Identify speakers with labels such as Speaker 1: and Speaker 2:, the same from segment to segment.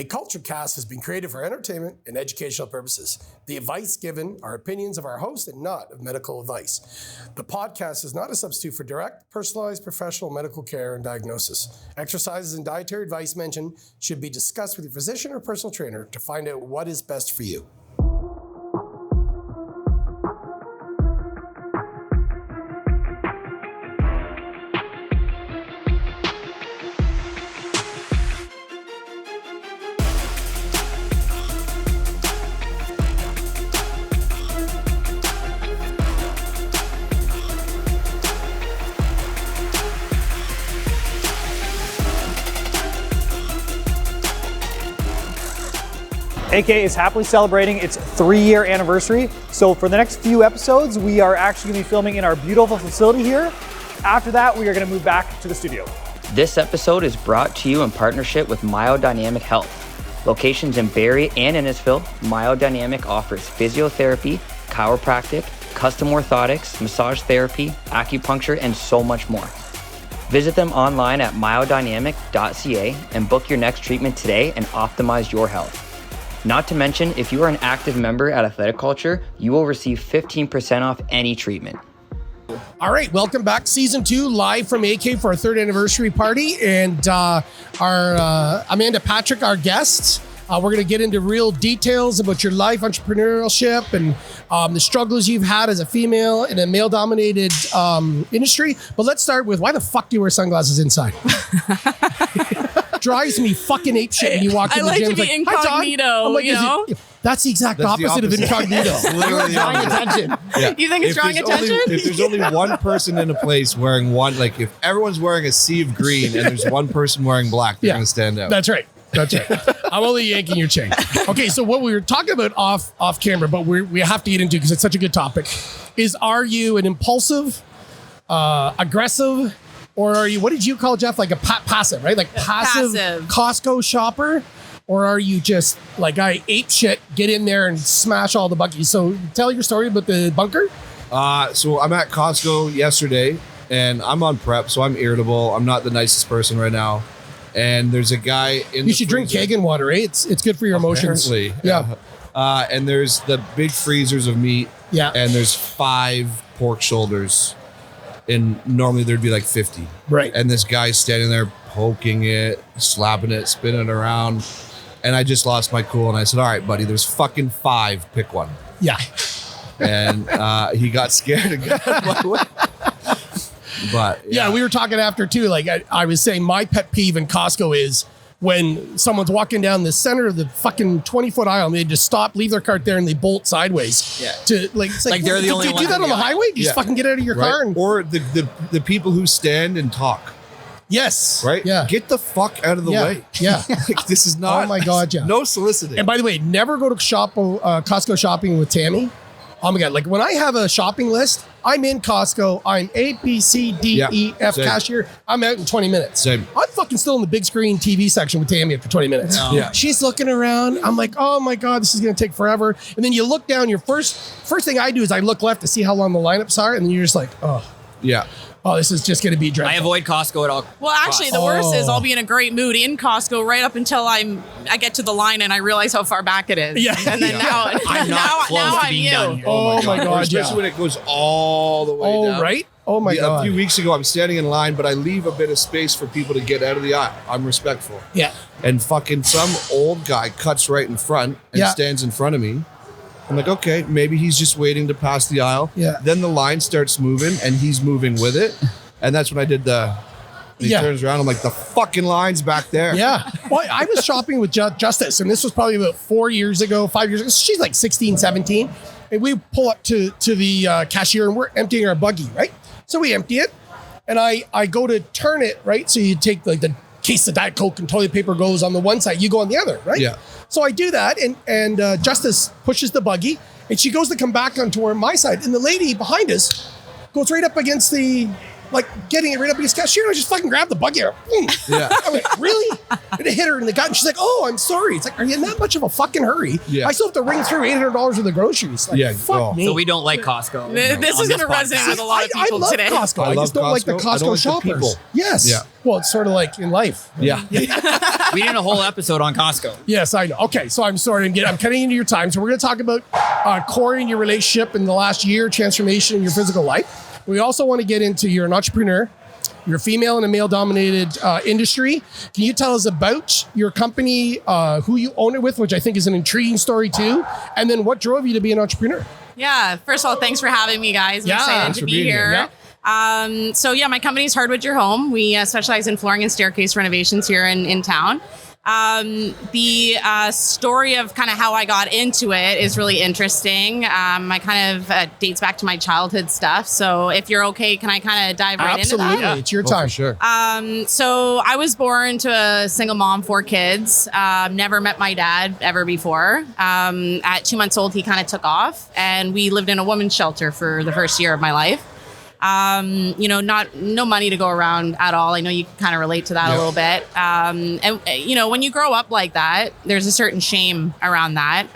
Speaker 1: A Kultured Kast has been created for entertainment and educational purposes. The advice given are opinions of our host and not of medical advice. The podcast is not a substitute for direct, personalized, professional medical care and diagnosis. Exercises and dietary advice mentioned should be discussed with your physician or personal trainer to find out what is best for you.
Speaker 2: AK is happily celebrating its 3-year anniversary. So for the next few episodes, we are actually gonna be filming in our beautiful facility here. After that, we are gonna move back to the studio.
Speaker 3: This episode is brought to you in partnership with Myodynamic Health. Locations in Barrie and Innisfil, Myodynamic offers physiotherapy, chiropractic, custom orthotics, massage therapy, acupuncture, and so much more. Visit them online at myodynamic.ca and book your next treatment today and optimize your health. Not to mention, if you are an active member at Athletic Culture, you will receive 15% off any treatment.
Speaker 1: All right, welcome back. Season 2, live from AK for our 3rd anniversary party. And our Amanda Patrick, our guest. We're going to get into real details about your life, entrepreneurship, and the struggles you've had as a female in a male-dominated industry. But let's start with, why the fuck do you wear sunglasses inside? Drives me fucking apeshit when you walk in the gym.
Speaker 4: I like to be incognito,
Speaker 1: like,
Speaker 4: you know?
Speaker 1: That's the exact opposite of incognito.
Speaker 5: Literally
Speaker 1: Drawing attention.
Speaker 5: Yeah.
Speaker 4: You think it's drawing attention?
Speaker 5: If there's only one person in a place wearing one, like if everyone's wearing a sea of green and there's one person wearing black, they're going to stand out.
Speaker 1: That's right. That's right. I'm only yanking your chain. Okay, so what we were talking about off camera, but we have to get into because it's such a good topic, is are you an impulsive, aggressive, or are you, what did you call, Jeff, like a passive, right? Like passive Costco shopper? Or are you just like, I ape shit, get in there and smash all the buggies? So tell your story about the bunker.
Speaker 5: So I'm at Costco yesterday and I'm on prep, so I'm irritable. I'm not the nicest person right now. And there's a guy in
Speaker 1: You should drink Kagan water, eh? It's good for your emotions.
Speaker 5: Apparently.
Speaker 1: Yeah.
Speaker 5: And there's the big freezers of meat.
Speaker 1: Yeah.
Speaker 5: And there's 5 pork shoulders. And normally there'd be like 50.
Speaker 1: Right.
Speaker 5: And this guy's standing there poking it, slapping it, spinning it around. And I just lost my cool. And I said, all right, buddy, there's fucking 5. Pick one.
Speaker 1: Yeah.
Speaker 5: And he got scared and got out of my way. But
Speaker 1: yeah, we were talking after too. Like I was saying, my pet peeve in Costco is when someone's walking down the center of the fucking 20-foot aisle and they just stop, leave their cart there, and they bolt sideways. Yeah. To like, it's like they're the only one. Do you do that on the highway? You just fucking get out of your car and
Speaker 5: or the people who stand and talk.
Speaker 1: Yes.
Speaker 5: Right?
Speaker 1: Yeah.
Speaker 5: Get the fuck out of the way.
Speaker 1: Yeah.
Speaker 5: Like, this is not.
Speaker 1: Oh my God, yeah.
Speaker 5: No soliciting.
Speaker 1: And by the way, never go to Costco shopping with Tammy. Oh my God. Like when I have a shopping list, I'm in Costco. I'm A, B, C, D, E, F
Speaker 5: same.
Speaker 1: cashier. I'm out in 20 minutes.
Speaker 5: Same.
Speaker 1: I'm fucking still in the big screen TV section with Tammy after 20 minutes.
Speaker 5: No. Yeah.
Speaker 1: She's looking around. I'm like, oh my God, this is going to take forever. And then you look down, your first thing I do is I look left to see how long the lineups are. And then you're just like,
Speaker 5: Yeah.
Speaker 1: oh, this is just going to be dreadful.
Speaker 6: I avoid Costco at all.
Speaker 4: Well, actually, the worst is I'll be in a great mood in Costco right up until I get to the line and I realize how far back it is.
Speaker 1: Yeah.
Speaker 4: And then now I'm you.
Speaker 6: done.
Speaker 1: Oh my God,
Speaker 5: Especially when it goes all the way down.
Speaker 1: right? Oh my God.
Speaker 5: A few weeks ago, I'm standing in line, but I leave a bit of space for people to get out of the aisle. I'm respectful.
Speaker 1: Yeah.
Speaker 5: And fucking some old guy cuts right in front and stands in front of me. I'm like, okay, maybe he's just waiting to pass the aisle.
Speaker 1: Yeah.
Speaker 5: Then the line starts moving and he's moving with it. And that's when I did he turns around. I'm like, the fucking line's back there.
Speaker 1: Yeah. Well, I was shopping with Justice, and this was probably about 5 years ago. She's like 16, 17. And we pull up to the cashier and we're emptying our buggy, right? So we empty it and I go to turn it, right? So you take like the case of Diet Coke and toilet paper goes on the one side, you go on the other, right?
Speaker 5: Yeah.
Speaker 1: So I do that and Justice pushes the buggy and she goes to come back onto my side. And the lady behind us goes right up against the like getting it right up against cashier. And I just fucking grabbed the bucket.
Speaker 5: Yeah.
Speaker 1: I went, really? And it hit her in the gut. And she's like, oh, I'm sorry. It's like, are you in that much of a fucking hurry?
Speaker 5: Yeah.
Speaker 1: I still have to ring through $800 worth of groceries. Like,
Speaker 5: Yeah,
Speaker 1: fuck
Speaker 5: oh.
Speaker 1: me.
Speaker 6: So we don't like Costco.
Speaker 4: This is going to resonate with a lot of people
Speaker 1: I love
Speaker 4: today.
Speaker 1: Costco. I
Speaker 5: love
Speaker 1: just don't like the
Speaker 5: Costco. I don't
Speaker 1: Costco
Speaker 5: like the
Speaker 1: shoppers.
Speaker 5: people.
Speaker 1: Yes.
Speaker 5: Yeah.
Speaker 1: Well, it's sort of like in life.
Speaker 5: Yeah.
Speaker 6: We did a whole episode on Costco.
Speaker 1: Yes, I know. Okay, so I'm sorry. I'm cutting into your time. So we're going to talk about Corey and your relationship in the last year, transformation in your physical life. We also want to get into you're an entrepreneur. You're a female in a male-dominated industry. Can you tell us about your company, who you own it with, which I think is an intriguing story too, and then what drove you to be an entrepreneur?
Speaker 4: Yeah. First of all, thanks for having me, guys. I'm
Speaker 1: Yeah,
Speaker 4: excited
Speaker 1: thanks
Speaker 4: to
Speaker 1: for
Speaker 4: be
Speaker 1: being here.
Speaker 4: here. My company's Hardwood Your Home. We specialize in flooring and staircase renovations here in town. The story of kind of how I got into it is really interesting. I kind of dates back to my childhood stuff. So if you're okay, can I kind of dive right
Speaker 1: Absolutely.
Speaker 4: into that?
Speaker 1: It's your
Speaker 5: Oh,
Speaker 1: time.
Speaker 5: for sure.
Speaker 4: So I was born to a single mom, 4 kids. Never met my dad ever before. At 2 months old, he kind of took off, and we lived in a women's shelter for the first year of my life. No money to go around at all. I know you can kind of relate to that a little bit. When you grow up like that, there's a certain shame around that.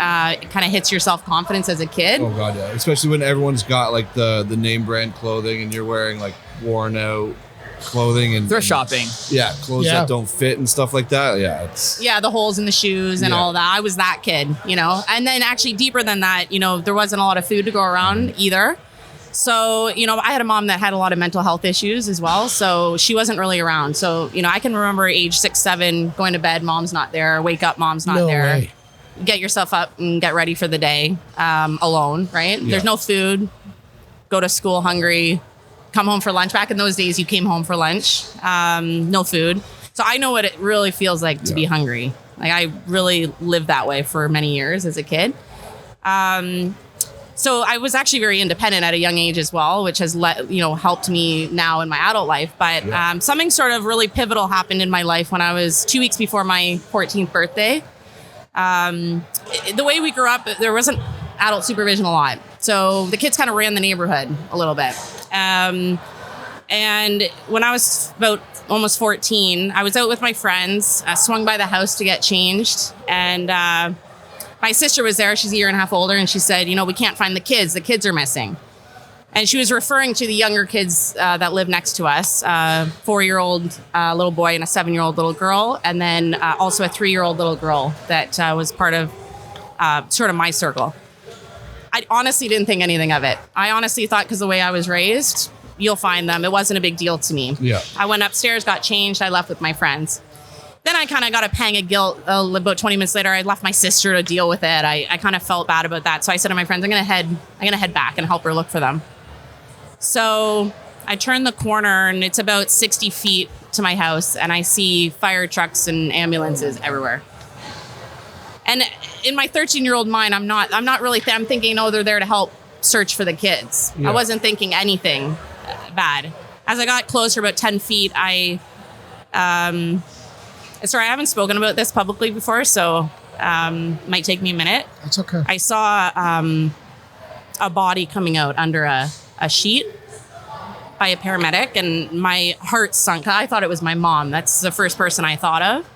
Speaker 4: It kind of hits your self-confidence as a kid.
Speaker 5: Oh god, yeah. Especially when everyone's got like the name brand clothing and you're wearing like worn out clothing and
Speaker 6: Thrift shopping.
Speaker 5: Yeah, clothes
Speaker 1: Yeah.
Speaker 5: that don't fit and stuff like that. Yeah, it's
Speaker 4: Yeah, the holes in the shoes and
Speaker 5: Yeah.
Speaker 4: all that. I was that kid, And then actually deeper than that, there wasn't a lot of food to go around either. So, I had a mom that had a lot of mental health issues as well. So she wasn't really around. So, I can remember age 6, 7, going to bed, mom's not there, wake up, mom's not
Speaker 1: No
Speaker 4: there.
Speaker 1: way.
Speaker 4: Get yourself up and get ready for the day alone, right? There's no food, go to school hungry, come home for lunch. Back in those days, you came home for lunch, no food. So I know what it really feels like to be hungry. Like I really lived that way for many years as a kid. So I was actually very independent at a young age as well, which has helped me now in my adult life. But something sort of really pivotal happened in my life when I was 2 weeks before my 14th birthday. The way we grew up, there wasn't adult supervision a lot. So the kids kind of ran the neighborhood a little bit. And when I was about almost 14, I was out with my friends, swung by the house to get changed. And my sister was there. She's a year and a half older. And she said, we can't find the kids. The kids are missing. And she was referring to the younger kids that live next to us, 4-year-old little boy and a 7-year-old little girl. And then also a 3-year-old little girl that was part of sort of my circle. I honestly didn't think anything of it. I honestly thought because the way I was raised, you'll find them. It wasn't a big deal to me.
Speaker 5: Yeah.
Speaker 4: I went upstairs, got changed. I left with my friends. Then I kind of got a pang of guilt. About 20 minutes later, I left my sister to deal with it. I kind of felt bad about that. So I said to my friends, I'm gonna head back and help her look for them. So I turned the corner and it's about 60 feet to my house and I see fire trucks and ambulances everywhere. And in my 13-year-old mind, I'm not really I'm thinking, oh, they're there to help search for the kids.
Speaker 5: Yeah.
Speaker 4: I wasn't thinking anything bad. As I got closer, about 10 feet, sorry, I haven't spoken about this publicly before, so might take me a minute.
Speaker 1: That's okay.
Speaker 4: I saw a body coming out under a sheet by a paramedic, and my heart sunk. I thought it was my mom. That's the first person I thought of.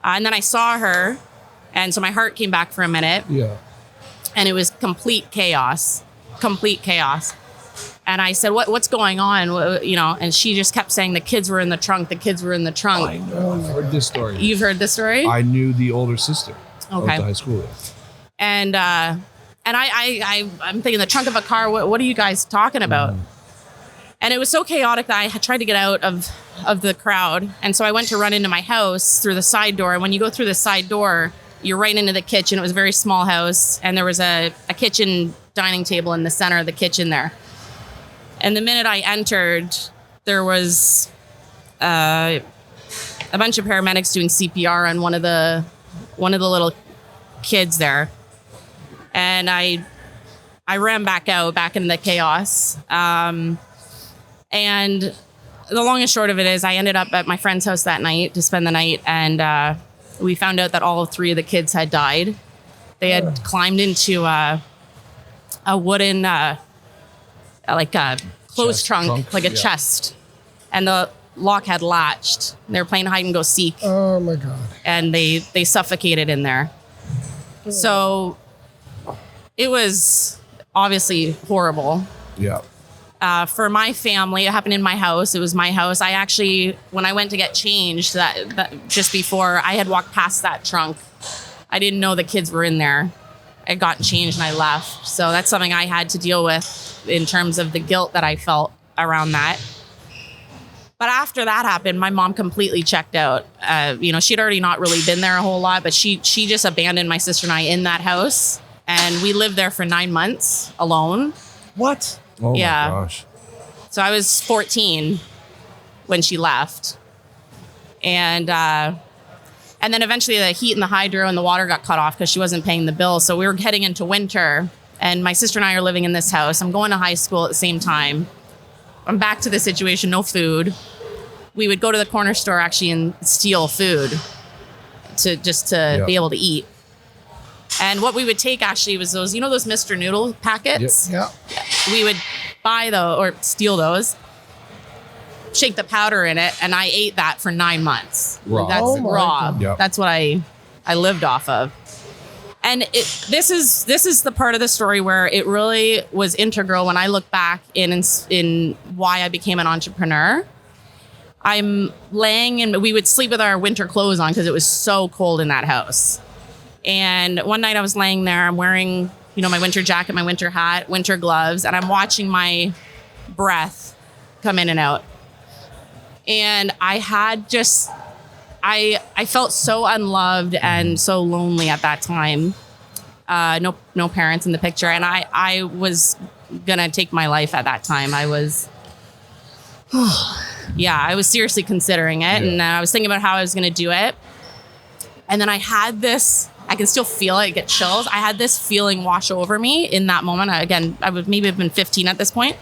Speaker 4: And then I saw her, and so my heart came back for a minute,
Speaker 5: yeah.
Speaker 4: and it was complete chaos. And I said, "What's going on?" And she just kept saying, "The kids were in the trunk. The kids were in the trunk."
Speaker 5: I know. I've heard this story.
Speaker 4: You've heard this story?
Speaker 5: I knew the older sister.
Speaker 4: Okay.
Speaker 5: Of the high school.
Speaker 4: And I'm thinking the trunk of a car. What are you guys talking about? And it was so chaotic that I had tried to get out of the crowd. And so I went to run into my house through the side door. And when you go through the side door, you're right into the kitchen. It was a very small house. And there was a kitchen dining table in the center of the kitchen there. And the minute I entered, there was a bunch of paramedics doing CPR on one of the little kids there. And I ran back into the chaos. And the long and short of it is I ended up at my friend's house that night to spend the night. And we found out that all 3 of the kids had died. They had climbed into a wooden, like a clothes
Speaker 5: Chest
Speaker 4: trunk,
Speaker 5: trunk,
Speaker 4: like a
Speaker 5: yeah.
Speaker 4: chest and the lock had latched. They were playing hide and go seek,
Speaker 1: Oh my God.
Speaker 4: and they suffocated in there. So it was obviously horrible.
Speaker 5: Yeah.
Speaker 4: For my family, it happened in my house. It was my house. I actually, when I went to get changed, that just before, I had walked past that trunk. I didn't know the kids were in there. I got changed and I left. So that's something I had to deal with in terms of the guilt that I felt around that. But after that happened, my mom completely checked out. She'd already not really been there a whole lot, but she just abandoned my sister and I in that house. And we lived there for 9 months alone.
Speaker 1: What?
Speaker 5: Oh
Speaker 4: Yeah.
Speaker 5: my gosh.
Speaker 4: So I was 14 when she left. And then eventually the heat and the hydro and the water got cut off because she wasn't paying the bill. So we were heading into winter, and my sister and I are living in this house. I'm going to high school at the same time. I'm back to the situation, no food. We would go to the corner store actually and steal food to be able to eat. And what we would take actually was those Mr. Noodle packets.
Speaker 1: Yeah.
Speaker 4: We would buy those or steal those, shake the powder in it, and I ate that for 9 months.
Speaker 5: Raw.
Speaker 4: That's
Speaker 1: Oh my
Speaker 4: raw.
Speaker 1: God.
Speaker 5: Yep.
Speaker 4: That's what I lived off of. And this is the part of the story where it really was integral when I look back in why I became an entrepreneur. I'm laying and we would sleep with our winter clothes on because it was so cold in that house. And one night I was laying there, I'm wearing, my winter jacket, my winter hat, winter gloves, and I'm watching my breath come in and out. And I had I felt so unloved and so lonely at that time. No parents in the picture. And I was gonna take my life at that time. I was seriously considering it. And I was thinking about how I was gonna do it. And then I had this, I can still feel it, get chills. I had this feeling wash over me in that moment. I would maybe have been 15 at this point.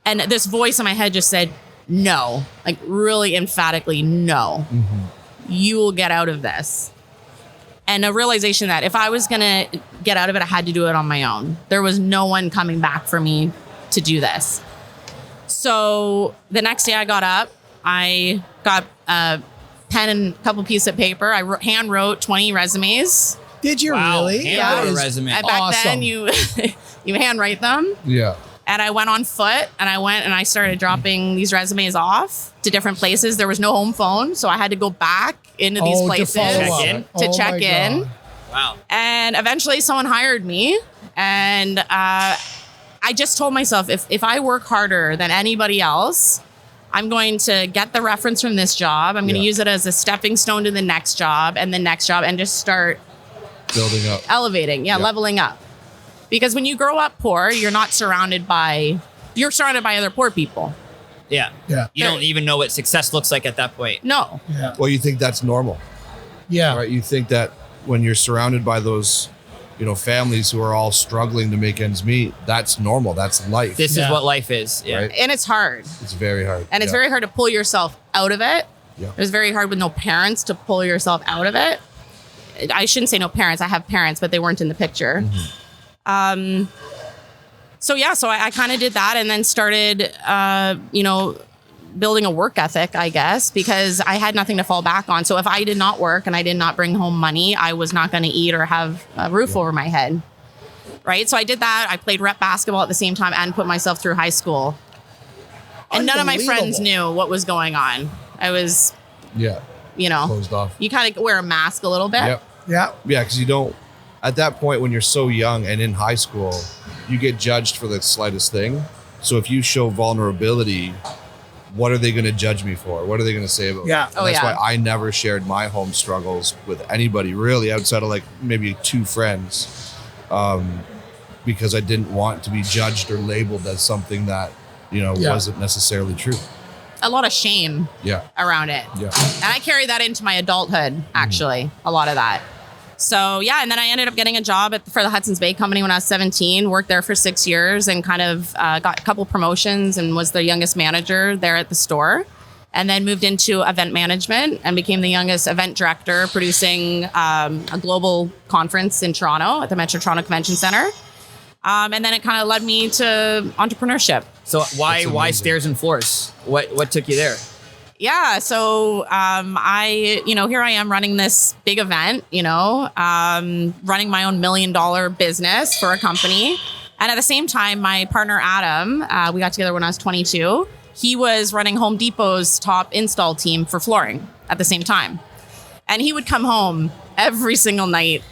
Speaker 4: And this voice in my head just said, no, like really emphatically, no, you will get out of this. And a realization that if I was going to get out of it, I had to do it on my own. There was no one coming back for me to do this. So the next day I got up, I got a pen and a couple pieces of paper. I hand wrote 20 resumes.
Speaker 1: Did you
Speaker 6: Wow.
Speaker 1: really?
Speaker 6: Hand
Speaker 1: That
Speaker 6: wrote a
Speaker 1: is
Speaker 6: resume.
Speaker 4: And back
Speaker 1: awesome.
Speaker 4: then you handwrite them.
Speaker 5: Yeah.
Speaker 4: And I went on foot and I started dropping these resumes off to different places. There was no home phone, so I had to go back into these places
Speaker 1: to follow
Speaker 6: Check
Speaker 1: up.
Speaker 6: in?
Speaker 4: to
Speaker 1: Oh
Speaker 4: check
Speaker 1: my
Speaker 4: in.
Speaker 1: God.
Speaker 6: Wow.
Speaker 4: And eventually someone hired me. And I just told myself, if I work harder than anybody else, I'm going to get the reference from this job. I'm going to use it as a stepping stone to the next job and the next job and just start
Speaker 5: Building up.
Speaker 4: elevating, leveling up. Because when you grow up poor, you're surrounded by other poor people.
Speaker 6: Yeah.
Speaker 1: Yeah.
Speaker 6: You don't even know what success looks like at that point.
Speaker 4: No.
Speaker 1: Yeah.
Speaker 5: Well, you think that's normal,
Speaker 1: Yeah.
Speaker 5: right? You think that when you're surrounded by those, families who are all struggling to make ends meet, that's normal. That's life.
Speaker 6: This
Speaker 1: Yeah.
Speaker 6: is what life is. Yeah.
Speaker 5: Right.
Speaker 4: And it's hard.
Speaker 5: It's very hard.
Speaker 4: And it's very hard to pull yourself out of it.
Speaker 5: Yeah.
Speaker 4: It was very hard with no parents to pull yourself out of it. I shouldn't say no parents. I have parents, but they weren't in the picture. So I kind of did that and then started, building a work ethic, I guess, because I had nothing to fall back on. So if I did not work and I did not bring home money, I was not going to eat or have a roof over my head. Right. So I did that. I played rep basketball at the same time and put myself through high school. And none of my friends knew what was going on. I was,
Speaker 5: Yeah. Closed off.
Speaker 4: you kind of wear a mask a little bit.
Speaker 5: Yep.
Speaker 1: Yeah.
Speaker 5: Yeah, because you don't. At that point, when you're so young and in high school, you get judged for the slightest thing. So if you show vulnerability, what are they going to judge me for? What are they going to say about
Speaker 1: Yeah.
Speaker 5: me? And
Speaker 4: Oh,
Speaker 5: that's
Speaker 4: yeah.
Speaker 5: why I never shared my home struggles with anybody, really, outside of like maybe 2 friends, because I didn't want to be judged or labeled as something that wasn't necessarily true.
Speaker 4: A lot of shame
Speaker 5: Yeah,
Speaker 4: around it.
Speaker 5: yeah.
Speaker 4: And I carried that into my adulthood, actually, a lot of that. So, and then I ended up getting a job for the Hudson's Bay Company when I was 17, worked there for 6 years and kind of got a couple promotions and was the youngest manager there at the store. And then moved into event management and became the youngest event director, producing a global conference in Toronto at the Metro Toronto Convention Center. And then it kind of led me to entrepreneurship.
Speaker 6: So why
Speaker 5: amazing.
Speaker 6: stairs and floors? What took you there?
Speaker 4: Yeah. So here I am running this big event, running my own $1 million business for a company. And at the same time, my partner, Adam, we got together when I was 22. He was running Home Depot's top install team for flooring at the same time. And he would come home every single night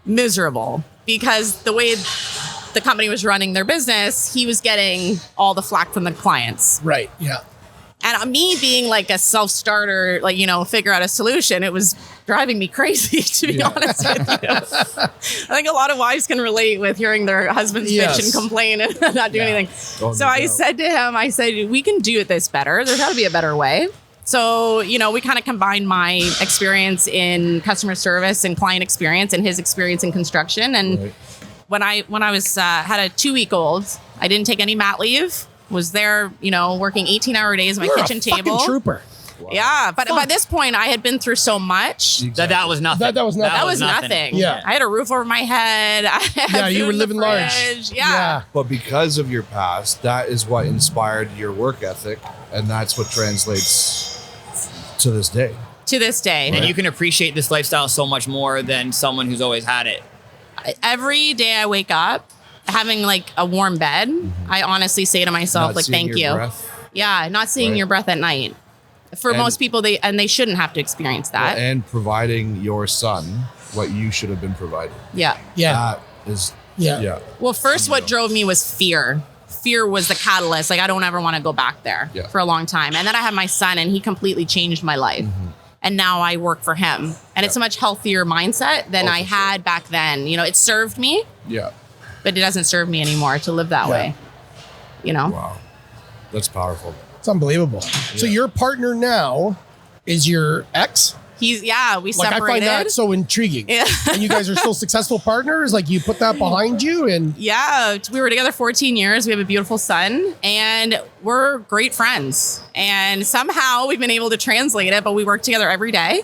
Speaker 4: miserable because the way the company was running their business, he was getting all the flack from the clients.
Speaker 1: Right. Yeah.
Speaker 4: And me being like a self-starter, figure out a solution, it was driving me crazy, to be honest with you. I think a lot of wives can relate with hearing their husbands bitch and complain and not do anything.
Speaker 5: Oh,
Speaker 4: So
Speaker 5: no
Speaker 4: I
Speaker 5: doubt.
Speaker 4: said to him, we can do this better. There's got to be a better way. So, we kind of combined my experience in customer service and client experience and his experience in construction. And
Speaker 5: Right.
Speaker 4: when I was had a 2-week-old, I didn't take any mat leave. Was there, working 18-hour days at my
Speaker 1: You're
Speaker 4: kitchen
Speaker 1: a
Speaker 4: table.
Speaker 1: fucking trooper.
Speaker 4: Yeah, but by this point, I had been through so much.
Speaker 6: That was nothing.
Speaker 1: That was nothing.
Speaker 4: That was nothing.
Speaker 1: Yeah.
Speaker 4: I had a roof over my head. I had
Speaker 1: You
Speaker 4: food
Speaker 1: were
Speaker 4: in the
Speaker 1: living large.
Speaker 4: fridge. Yeah.
Speaker 5: But because of your past, that is what inspired your work ethic, and that's what translates to this day.
Speaker 4: To this day.
Speaker 6: And you can appreciate this lifestyle so much more than someone who's always had it.
Speaker 4: Every day I wake up, having like a warm bed, I honestly say to myself,
Speaker 5: Not seeing
Speaker 4: thank
Speaker 5: your
Speaker 4: you.
Speaker 5: breath.
Speaker 4: Yeah, not seeing
Speaker 5: Right.
Speaker 4: your breath at night. For
Speaker 5: And-
Speaker 4: most people, they shouldn't have to experience that.
Speaker 5: And providing your son what you should have been provided.
Speaker 4: Yeah.
Speaker 1: Yeah.
Speaker 5: That is,
Speaker 1: Yeah.
Speaker 5: yeah.
Speaker 4: Well, first, what drove me was fear. Fear was the catalyst. Like, I don't ever want to go back there
Speaker 5: Yeah.
Speaker 4: for a long time. And then I had my son, and he completely changed my life. And now I work for him. And it's a much healthier mindset than
Speaker 5: Oh,
Speaker 4: I
Speaker 5: for sure.
Speaker 4: had back then. It served me,
Speaker 5: Yeah.
Speaker 4: but it doesn't serve me anymore to live that way.
Speaker 5: Wow. That's powerful.
Speaker 1: It's unbelievable. So your partner now is your ex?
Speaker 4: We
Speaker 1: Like, I
Speaker 4: separated.
Speaker 1: find that so intriguing.
Speaker 4: Yeah.
Speaker 1: And you guys are still successful partners? Like, you put that behind you and...
Speaker 4: Yeah, we were together 14 years. We have a beautiful son, and we're great friends. And somehow we've been able to translate it, but we work together every day.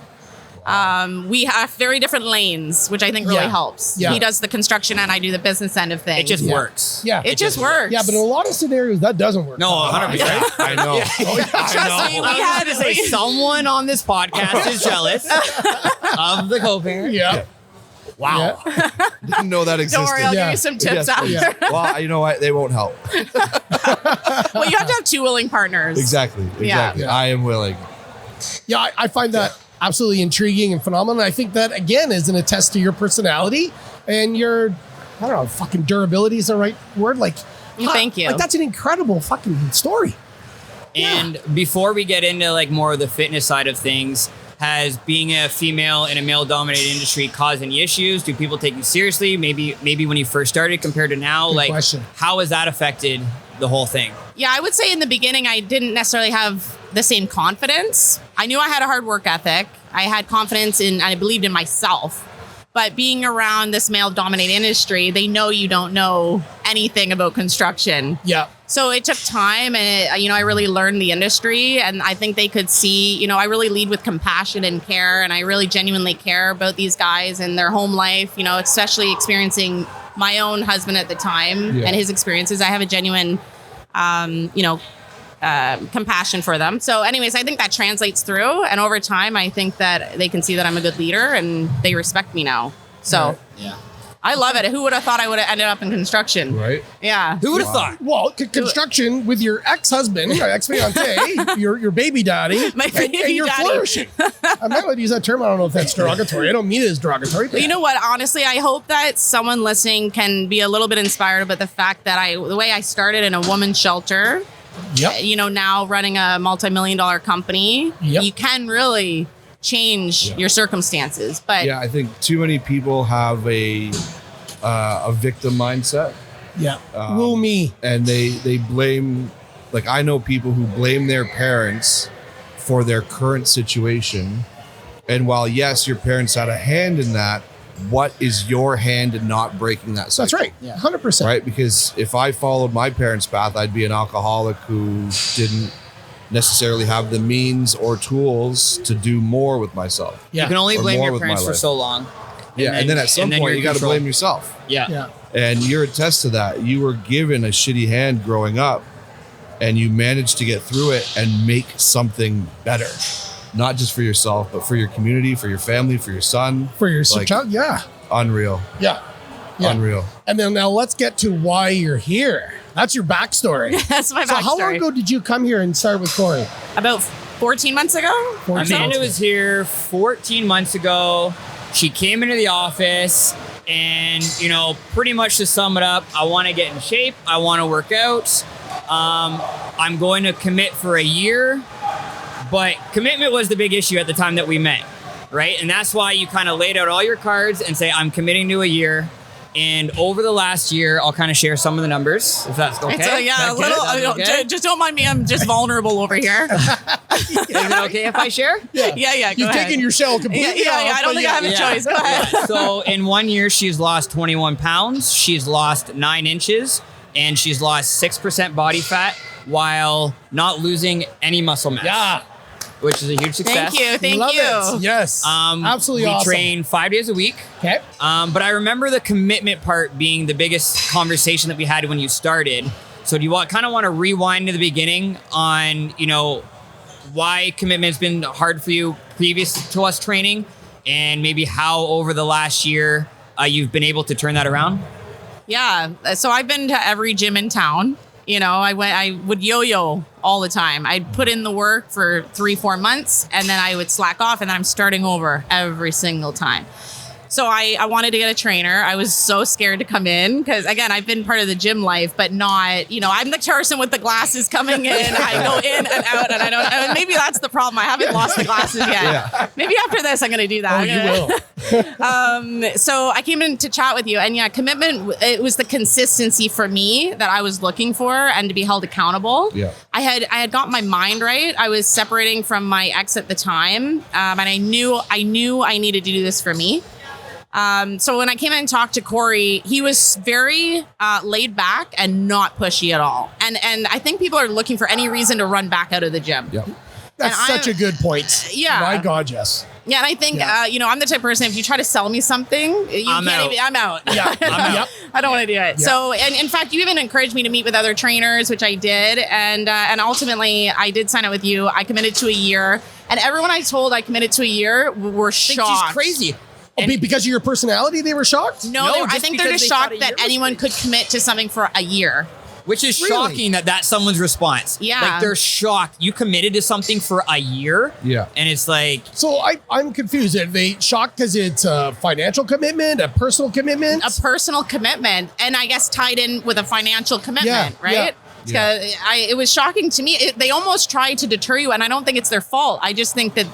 Speaker 4: We have very different lanes, which I think really
Speaker 1: Yeah.
Speaker 4: helps.
Speaker 1: Yeah.
Speaker 4: He does the construction and I do the business end of things.
Speaker 6: It just works.
Speaker 1: Yeah.
Speaker 4: It just works.
Speaker 1: Yeah, but in a lot of scenarios, that doesn't work.
Speaker 6: No, 100%.
Speaker 5: I know.
Speaker 4: Trust me, we
Speaker 6: I
Speaker 4: had
Speaker 6: had to say someone on this podcast is jealous of the co-parent.
Speaker 1: Yeah.
Speaker 6: Wow.
Speaker 1: Yeah.
Speaker 5: Didn't know that existed.
Speaker 4: Don't worry, I'll
Speaker 1: Yeah.
Speaker 4: give you some tips
Speaker 5: Yes,
Speaker 4: after.
Speaker 5: please. Well, you know what? They won't help.
Speaker 4: Well, you have to have 2 willing partners.
Speaker 5: Exactly. Exactly.
Speaker 1: Yeah.
Speaker 5: I am willing.
Speaker 1: Yeah, I find that absolutely intriguing and phenomenal. I think that, again, is an attest to your personality and your, I don't know, fucking durability is the right word. Like,
Speaker 4: Thank you.
Speaker 1: Like, that's an incredible fucking story.
Speaker 6: And before we get into like more of the fitness side of things, has being a female in a male-dominated industry caused any issues? Do people take you seriously? Maybe when you first started compared to now?
Speaker 1: Good
Speaker 6: like,
Speaker 1: question.
Speaker 6: how has that affected the whole thing?
Speaker 4: Yeah, I would say in the beginning, I didn't necessarily have the same confidence. I knew I had a hard work ethic. I had confidence in, I believed in myself. But being around this male-dominated industry, they know you don't know anything about construction.
Speaker 1: Yeah.
Speaker 4: So it took time, and I really learned the industry, and I think they could see, I really lead with compassion and care, and I really genuinely care about these guys and their home life, especially experiencing my own husband at the time
Speaker 5: Yeah.
Speaker 4: and his experiences. I have a genuine, compassion for them. So anyways, I think that translates through, and over time, I think that they can see that I'm a good leader, and they respect me now. So
Speaker 6: Yeah.
Speaker 4: I love it. Who would have thought I would have ended up in construction?
Speaker 5: Right?
Speaker 4: Yeah.
Speaker 6: Who would have thought?
Speaker 1: Well, construction with your ex-husband, your ex-fiance, your baby daddy,
Speaker 4: My baby
Speaker 1: and you're
Speaker 4: daddy.
Speaker 1: flourishing. I'm not going to use that term. I don't know if that's derogatory. I don't mean it as derogatory.
Speaker 4: But you know what? Honestly, I hope that someone listening can be a little bit inspired about the fact that the way I started in a woman's shelter,
Speaker 1: Yep.
Speaker 4: now running a multi-million-dollar company,
Speaker 1: Yep.
Speaker 4: you can really change your circumstances. But
Speaker 5: Yeah, I think too many people have a victim mindset,
Speaker 1: Yeah. Woo me.
Speaker 5: and they blame. Like, I know people who blame their parents for their current situation, and while yes, your parents had a hand in that, what is your hand in not breaking that cycle?
Speaker 1: That's right. 100%.
Speaker 5: Right? Because if I followed my parents' path, I'd be an alcoholic who didn't necessarily have the means or tools to do more with myself.
Speaker 1: Yeah.
Speaker 6: You can only
Speaker 5: Or
Speaker 6: blame
Speaker 5: more
Speaker 6: your
Speaker 5: with my
Speaker 6: parents for
Speaker 5: life.
Speaker 6: so long.
Speaker 5: Yeah, and then at some point
Speaker 6: you're
Speaker 5: you
Speaker 6: in
Speaker 5: got to
Speaker 6: control.
Speaker 5: blame yourself.
Speaker 6: Yeah.
Speaker 5: And you're a test to that. You were given a shitty hand growing up, and you managed to get through it and make something better. Not just for yourself, but for your community, for your family, for your son.
Speaker 1: For your
Speaker 5: Like,
Speaker 1: child. Yeah.
Speaker 5: Unreal.
Speaker 1: Yeah.
Speaker 5: Unreal.
Speaker 1: And then now let's get to why you're here. That's your backstory.
Speaker 4: That's my backstory.
Speaker 1: So how long ago did you come here and start with Corey?
Speaker 4: About 14 months ago.
Speaker 6: Amanda was here 14 months ago. She came into the office and, pretty much to sum it up, I want to get in shape. I want to work out. I'm going to commit for a year, but commitment was the big issue at the time that we met, right? And that's why you kind of laid out all your cards and say, I'm committing to a year. And over the last year, I'll kind of share some of the numbers, if that's okay.
Speaker 4: A little.
Speaker 6: Okay?
Speaker 4: Just don't mind me. I'm just vulnerable over here.
Speaker 6: Is it okay if I share?
Speaker 4: Yeah. Go
Speaker 1: You've
Speaker 4: ahead.
Speaker 1: taken your shell completely off.
Speaker 4: I don't think I have a choice. Go ahead.
Speaker 6: Yeah. So in 1 year, she's lost 21 pounds. She's lost 9 inches, and she's lost 6% body fat while not losing any muscle mass.
Speaker 1: Yeah.
Speaker 6: Which is a huge success.
Speaker 4: Thank
Speaker 1: Love
Speaker 4: you.
Speaker 1: it. Yes. Absolutely
Speaker 6: we
Speaker 1: awesome.
Speaker 6: train 5 days a week.
Speaker 1: Okay.
Speaker 6: But I remember the commitment part being the biggest conversation that we had when you started. So do you kind of want to rewind to the beginning on, why commitment's been hard for you previous to us training, and maybe how over the last year you've been able to turn that around?
Speaker 4: Yeah. So I've been to every gym in town. I would yo-yo all the time. I'd put in the work for 3-4 months, and then I would slack off, and then I'm starting over every single time. So I wanted to get a trainer. I was so scared to come in because, again, I've been part of the gym life, but not, I'm the person with the glasses coming in. I go in and out, and I don't. And maybe that's the problem. I haven't lost the glasses yet.
Speaker 5: Yeah.
Speaker 4: Maybe after this, I'm going to do that.
Speaker 1: You will.
Speaker 4: So I came in to chat with you, and commitment. It was the consistency for me that I was looking for, and to be held accountable.
Speaker 5: Yeah.
Speaker 4: I had got my mind right. I was separating from my ex at the time, and I knew I needed to do this for me. So when I came in and talked to Corey, he was very laid back and not pushy at all. And I think people are looking for any reason to run back out of the gym.
Speaker 5: Yep.
Speaker 1: That's such a good point.
Speaker 4: Yeah.
Speaker 1: My God, yes.
Speaker 4: Yeah, and I think, I'm the type of person, if you try to sell me something, I'm out.
Speaker 1: Yeah.
Speaker 4: I'm out. I don't want to do it.
Speaker 1: Yeah.
Speaker 4: So, and in fact, you even encouraged me to meet with other trainers, which I did. And ultimately, I did sign up with you. I committed to a year. And everyone I told I committed to a year were shocked.
Speaker 6: She's crazy.
Speaker 1: Because of your personality, they were shocked?
Speaker 4: No, I
Speaker 6: just
Speaker 4: think they're
Speaker 6: because
Speaker 4: just
Speaker 6: they thought
Speaker 4: shocked
Speaker 6: a year
Speaker 4: that
Speaker 6: was
Speaker 4: anyone could commit to something for a year.
Speaker 6: Which is
Speaker 1: Really?
Speaker 6: shocking that that's someone's response.
Speaker 4: Yeah.
Speaker 6: Like, they're shocked. You committed to something for a year.
Speaker 5: Yeah.
Speaker 6: And it's like,
Speaker 1: So I'm confused. Are they shocked because it's a financial commitment, a personal commitment?
Speaker 4: A personal commitment, and I guess tied in with a financial commitment, right?
Speaker 5: Yeah.
Speaker 4: It was shocking to me. They almost tried to deter you, and I don't think it's their fault. I just think that,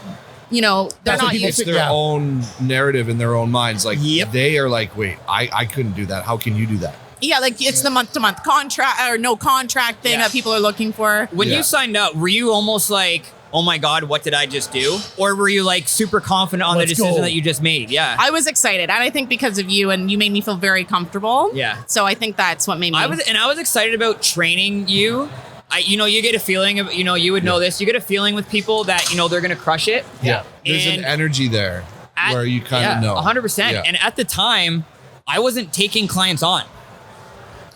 Speaker 4: they're
Speaker 1: That's what
Speaker 4: not
Speaker 1: people
Speaker 4: used
Speaker 5: It's
Speaker 4: to
Speaker 5: their
Speaker 1: Yeah.
Speaker 5: own narrative in their own minds. Like,
Speaker 6: Yep.
Speaker 5: they are like, wait, I couldn't do that. How can you do that?
Speaker 4: Yeah, like it's the month-to-month contract or no contract thing
Speaker 6: Yeah.
Speaker 4: that people are looking for.
Speaker 6: when
Speaker 5: Yeah.
Speaker 6: you signed up, were you almost like, oh my God, what did I just do? Or were you like super confident on
Speaker 1: Let's
Speaker 6: the decision
Speaker 1: go.
Speaker 6: that you just made? Yeah.
Speaker 4: I was excited, and I think because of you, and you made me feel very comfortable.
Speaker 6: Yeah.
Speaker 4: So I think that's what made me.
Speaker 6: I was excited about training you. You get a feeling of, you would know this. You get a feeling with people that, they're going to crush it.
Speaker 5: Yeah. There's an
Speaker 6: And
Speaker 5: energy there where you kind of know.
Speaker 6: 100%.
Speaker 5: Yeah.
Speaker 6: And at the time, I wasn't taking clients on.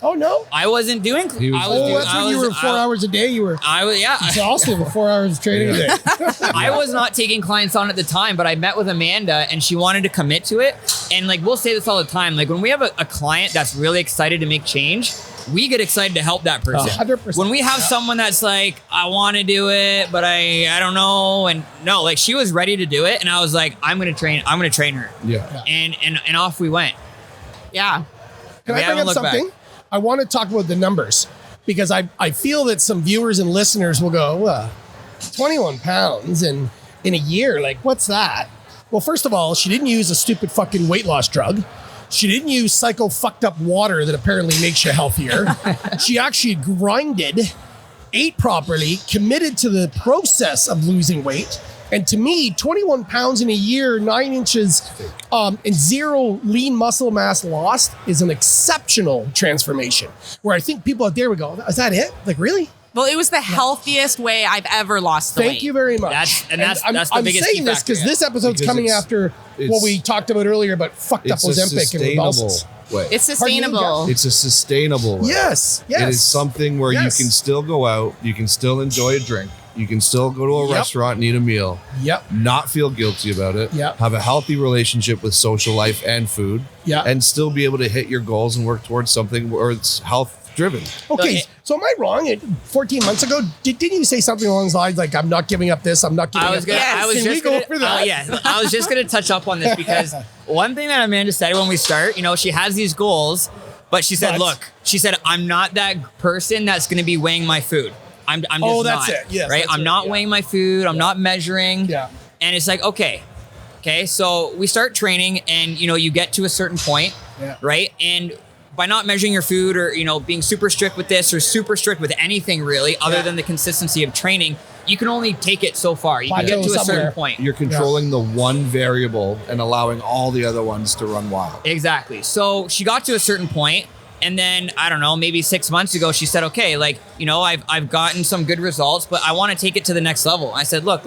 Speaker 1: Oh, no.
Speaker 6: I wasn't doing.
Speaker 5: He was-
Speaker 6: I was
Speaker 1: Oh,
Speaker 6: doing,
Speaker 1: that's when you were 4 hours a day. You were
Speaker 6: I was, yeah.
Speaker 1: exhausted with 4 hours of training a day.
Speaker 6: I was not taking clients on at the time, but I met with Amanda and she wanted to commit to it. And like, we'll say this all the time. Like, when we have a client that's really excited to make change, we get excited to help that person.
Speaker 1: 100%.
Speaker 6: When we have someone that's like, I want to do it, but I don't know. And no, like, she was ready to do it. And I was like, I'm going to train her.
Speaker 5: Yeah.
Speaker 6: And off we went.
Speaker 4: Yeah.
Speaker 1: Can
Speaker 6: We
Speaker 1: I bring
Speaker 6: haven't
Speaker 1: up
Speaker 6: looked back.
Speaker 1: something? I want to talk about the numbers because I feel that some viewers and listeners will go, 21 pounds in a year. Like, what's that? Well, first of all, she didn't use a stupid fucking weight loss drug. She didn't use psycho fucked up water that apparently makes you healthier. She actually grinded, ate properly, committed to the process of losing weight. And to me, 21 pounds in a year, 9 inches, and 0 lean muscle mass lost is an exceptional transformation. Where I think people out there would go, is that it? Like, really?
Speaker 4: Well, it was the healthiest way I've ever lost the weight.
Speaker 1: Thank you very much.
Speaker 6: That's the
Speaker 1: I'm
Speaker 6: biggest
Speaker 1: saying
Speaker 6: key
Speaker 1: this
Speaker 6: factor,
Speaker 1: because this episode's coming after what we talked about earlier about fucked up
Speaker 5: It's a
Speaker 1: Ozempic and
Speaker 5: sustainable
Speaker 1: Rybelsus.
Speaker 5: way.
Speaker 4: It's sustainable.
Speaker 5: It's a sustainable way.
Speaker 1: Yes, yes.
Speaker 5: It is something where
Speaker 1: Yes.
Speaker 5: you can still go out, you can still enjoy a drink, you can still go to a
Speaker 1: Yep.
Speaker 5: restaurant and eat a meal,
Speaker 1: Yep.
Speaker 5: not feel guilty about it,
Speaker 1: Yep.
Speaker 5: have a healthy relationship with social life and food,
Speaker 1: Yeah.
Speaker 5: and still be able to hit your goals and work towards something where it's health driven.
Speaker 1: Okay, so am I wrong? 14 months ago, didn't you say something along the lines like, I'm not giving up this, I'm not giving
Speaker 6: I
Speaker 1: up
Speaker 6: was
Speaker 1: that?
Speaker 6: gonna,
Speaker 4: Yes.
Speaker 6: I was
Speaker 1: Can
Speaker 6: just
Speaker 1: we go
Speaker 6: gonna,
Speaker 1: over that?
Speaker 6: yeah, I was just gonna touch up on this because one thing that Amanda said when we start, she has these goals, but she said, I'm not that person that's gonna be weighing my food. I'm just
Speaker 1: Oh, that's
Speaker 6: not,
Speaker 1: it. Yes,
Speaker 6: right?
Speaker 1: that's
Speaker 6: I'm
Speaker 1: it.
Speaker 6: not
Speaker 1: Yeah.
Speaker 6: weighing my food. I'm not measuring.
Speaker 1: Yeah.
Speaker 6: And it's like, okay. So we start training, and you get to a certain point,
Speaker 1: Yeah.
Speaker 6: right? And by not measuring your food or being super strict with this or super strict with anything really, other
Speaker 1: Yeah.
Speaker 6: than the consistency of training, you can only take it so far. You can
Speaker 1: Plateau
Speaker 6: get to a
Speaker 1: somewhere.
Speaker 6: certain point.
Speaker 5: You're controlling the one variable and allowing all the other ones to run wild.
Speaker 6: Exactly. So she got to a certain point, and then I don't know, maybe 6 months ago, she said, "Okay, I've gotten some good results, but I want to take it to the next level." I said, "Look,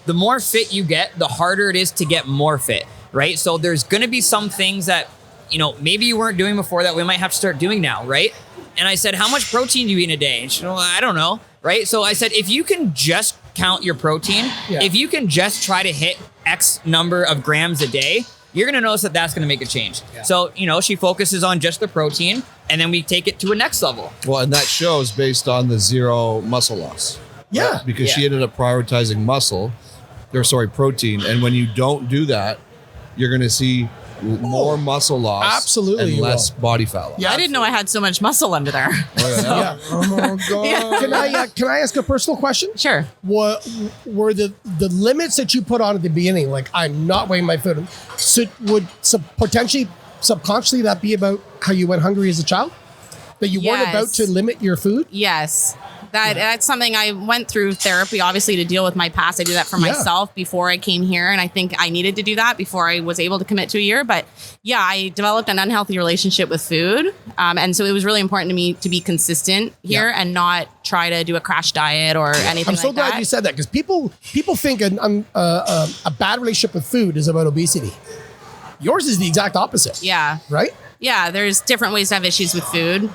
Speaker 6: the more fit you get, the harder it is to get more fit, right? So there's going to be some things that maybe you weren't doing before that we might have to start doing now, right?" And I said, "How much protein do you eat in a day?" And she said, "Well, I don't know, right?" So I said, if you can just count your protein,
Speaker 1: Yeah.
Speaker 6: if you can just try to hit X number of grams a day, you're going to notice that that's going to make a change.
Speaker 1: Yeah.
Speaker 6: So, she focuses on just the protein, and then we take it to a next level.
Speaker 5: Well, and that shows based on the zero muscle loss.
Speaker 1: Yeah.
Speaker 5: Right? Because she
Speaker 6: Yeah.
Speaker 5: ended up prioritizing protein. And when you don't do that, you're going to see more muscle loss
Speaker 1: absolutely
Speaker 5: and
Speaker 1: you
Speaker 5: less
Speaker 1: will.
Speaker 5: body fat loss.
Speaker 1: Yeah.
Speaker 4: I didn't know I had so much muscle under there.
Speaker 1: Yeah.
Speaker 5: Oh, God.
Speaker 1: Can I ask a personal question?
Speaker 4: Sure.
Speaker 1: What were the limits that you put on at the beginning? Like, I'm not weighing my food. So potentially, subconsciously, that be about how you went hungry as a child? That you weren't
Speaker 4: Yes.
Speaker 1: about to limit your food?
Speaker 4: Yes. That's something I went through therapy, obviously, to deal with my past. I did that for
Speaker 1: Yeah.
Speaker 4: myself before I came here, and I think I needed to do that before I was able to commit to a year. But yeah, I developed an unhealthy relationship with food, and so it was really important to me to be consistent here and not try to do a crash diet or anything
Speaker 1: I'm so
Speaker 4: like
Speaker 1: glad
Speaker 4: that.
Speaker 1: you said that because people think a bad relationship with food is about obesity. Yours is the exact opposite.
Speaker 4: Yeah.
Speaker 1: Right?
Speaker 4: Yeah, there's different ways to have issues with food.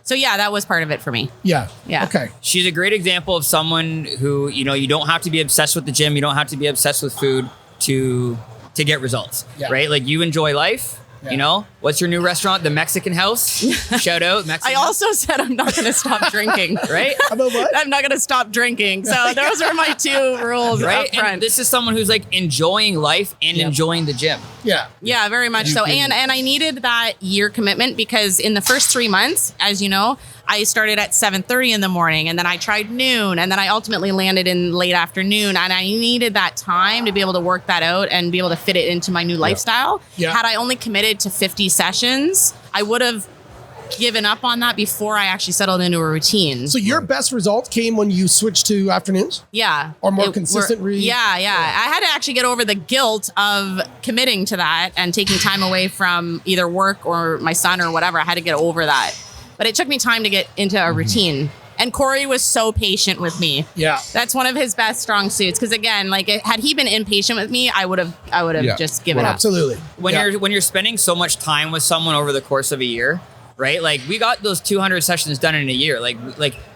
Speaker 4: So yeah, that was part of it for me.
Speaker 1: Yeah.
Speaker 4: Yeah.
Speaker 1: Okay.
Speaker 6: She's a great example of someone who, you don't have to be obsessed with the gym. You don't have to be obsessed with food to get results,
Speaker 1: Yeah.
Speaker 6: right? Like, you enjoy life.
Speaker 1: Yeah.
Speaker 6: What's your new restaurant? The Mexican House. Shout out Mexican.
Speaker 4: I also said I'm not going to stop drinking.
Speaker 6: right?
Speaker 1: About what?
Speaker 4: I'm not going to stop drinking. So those are my two rules
Speaker 6: Right?
Speaker 4: up front.
Speaker 6: And this is someone who's enjoying life and enjoying the gym.
Speaker 1: Yeah.
Speaker 4: Yeah, very much so. And I needed that year commitment because in the first 3 months, as you know, I started at 7:30 in the morning, and then I tried noon, and then I ultimately landed in late afternoon, and I needed that time to be able to work that out and be able to fit it into my new lifestyle.
Speaker 1: Yeah.
Speaker 4: Had I only committed to 50 sessions, I would have given up on that before I actually settled into a routine.
Speaker 1: So your best results came when you switched to afternoons?
Speaker 4: Yeah.
Speaker 1: Or more consistent
Speaker 4: Yeah. I had to actually get over the guilt of committing to that and taking time away from either work or my son or whatever. I had to get over that. But it took me time to get into a routine. And Corey was so patient with me.
Speaker 1: Yeah.
Speaker 4: That's one of his best strong suits. Because again, had he been impatient with me, I would have just given up.
Speaker 1: Absolutely.
Speaker 6: When you're spending so much time with someone over the course of a year, right? Like, we got those 200 sessions done in a year. Like,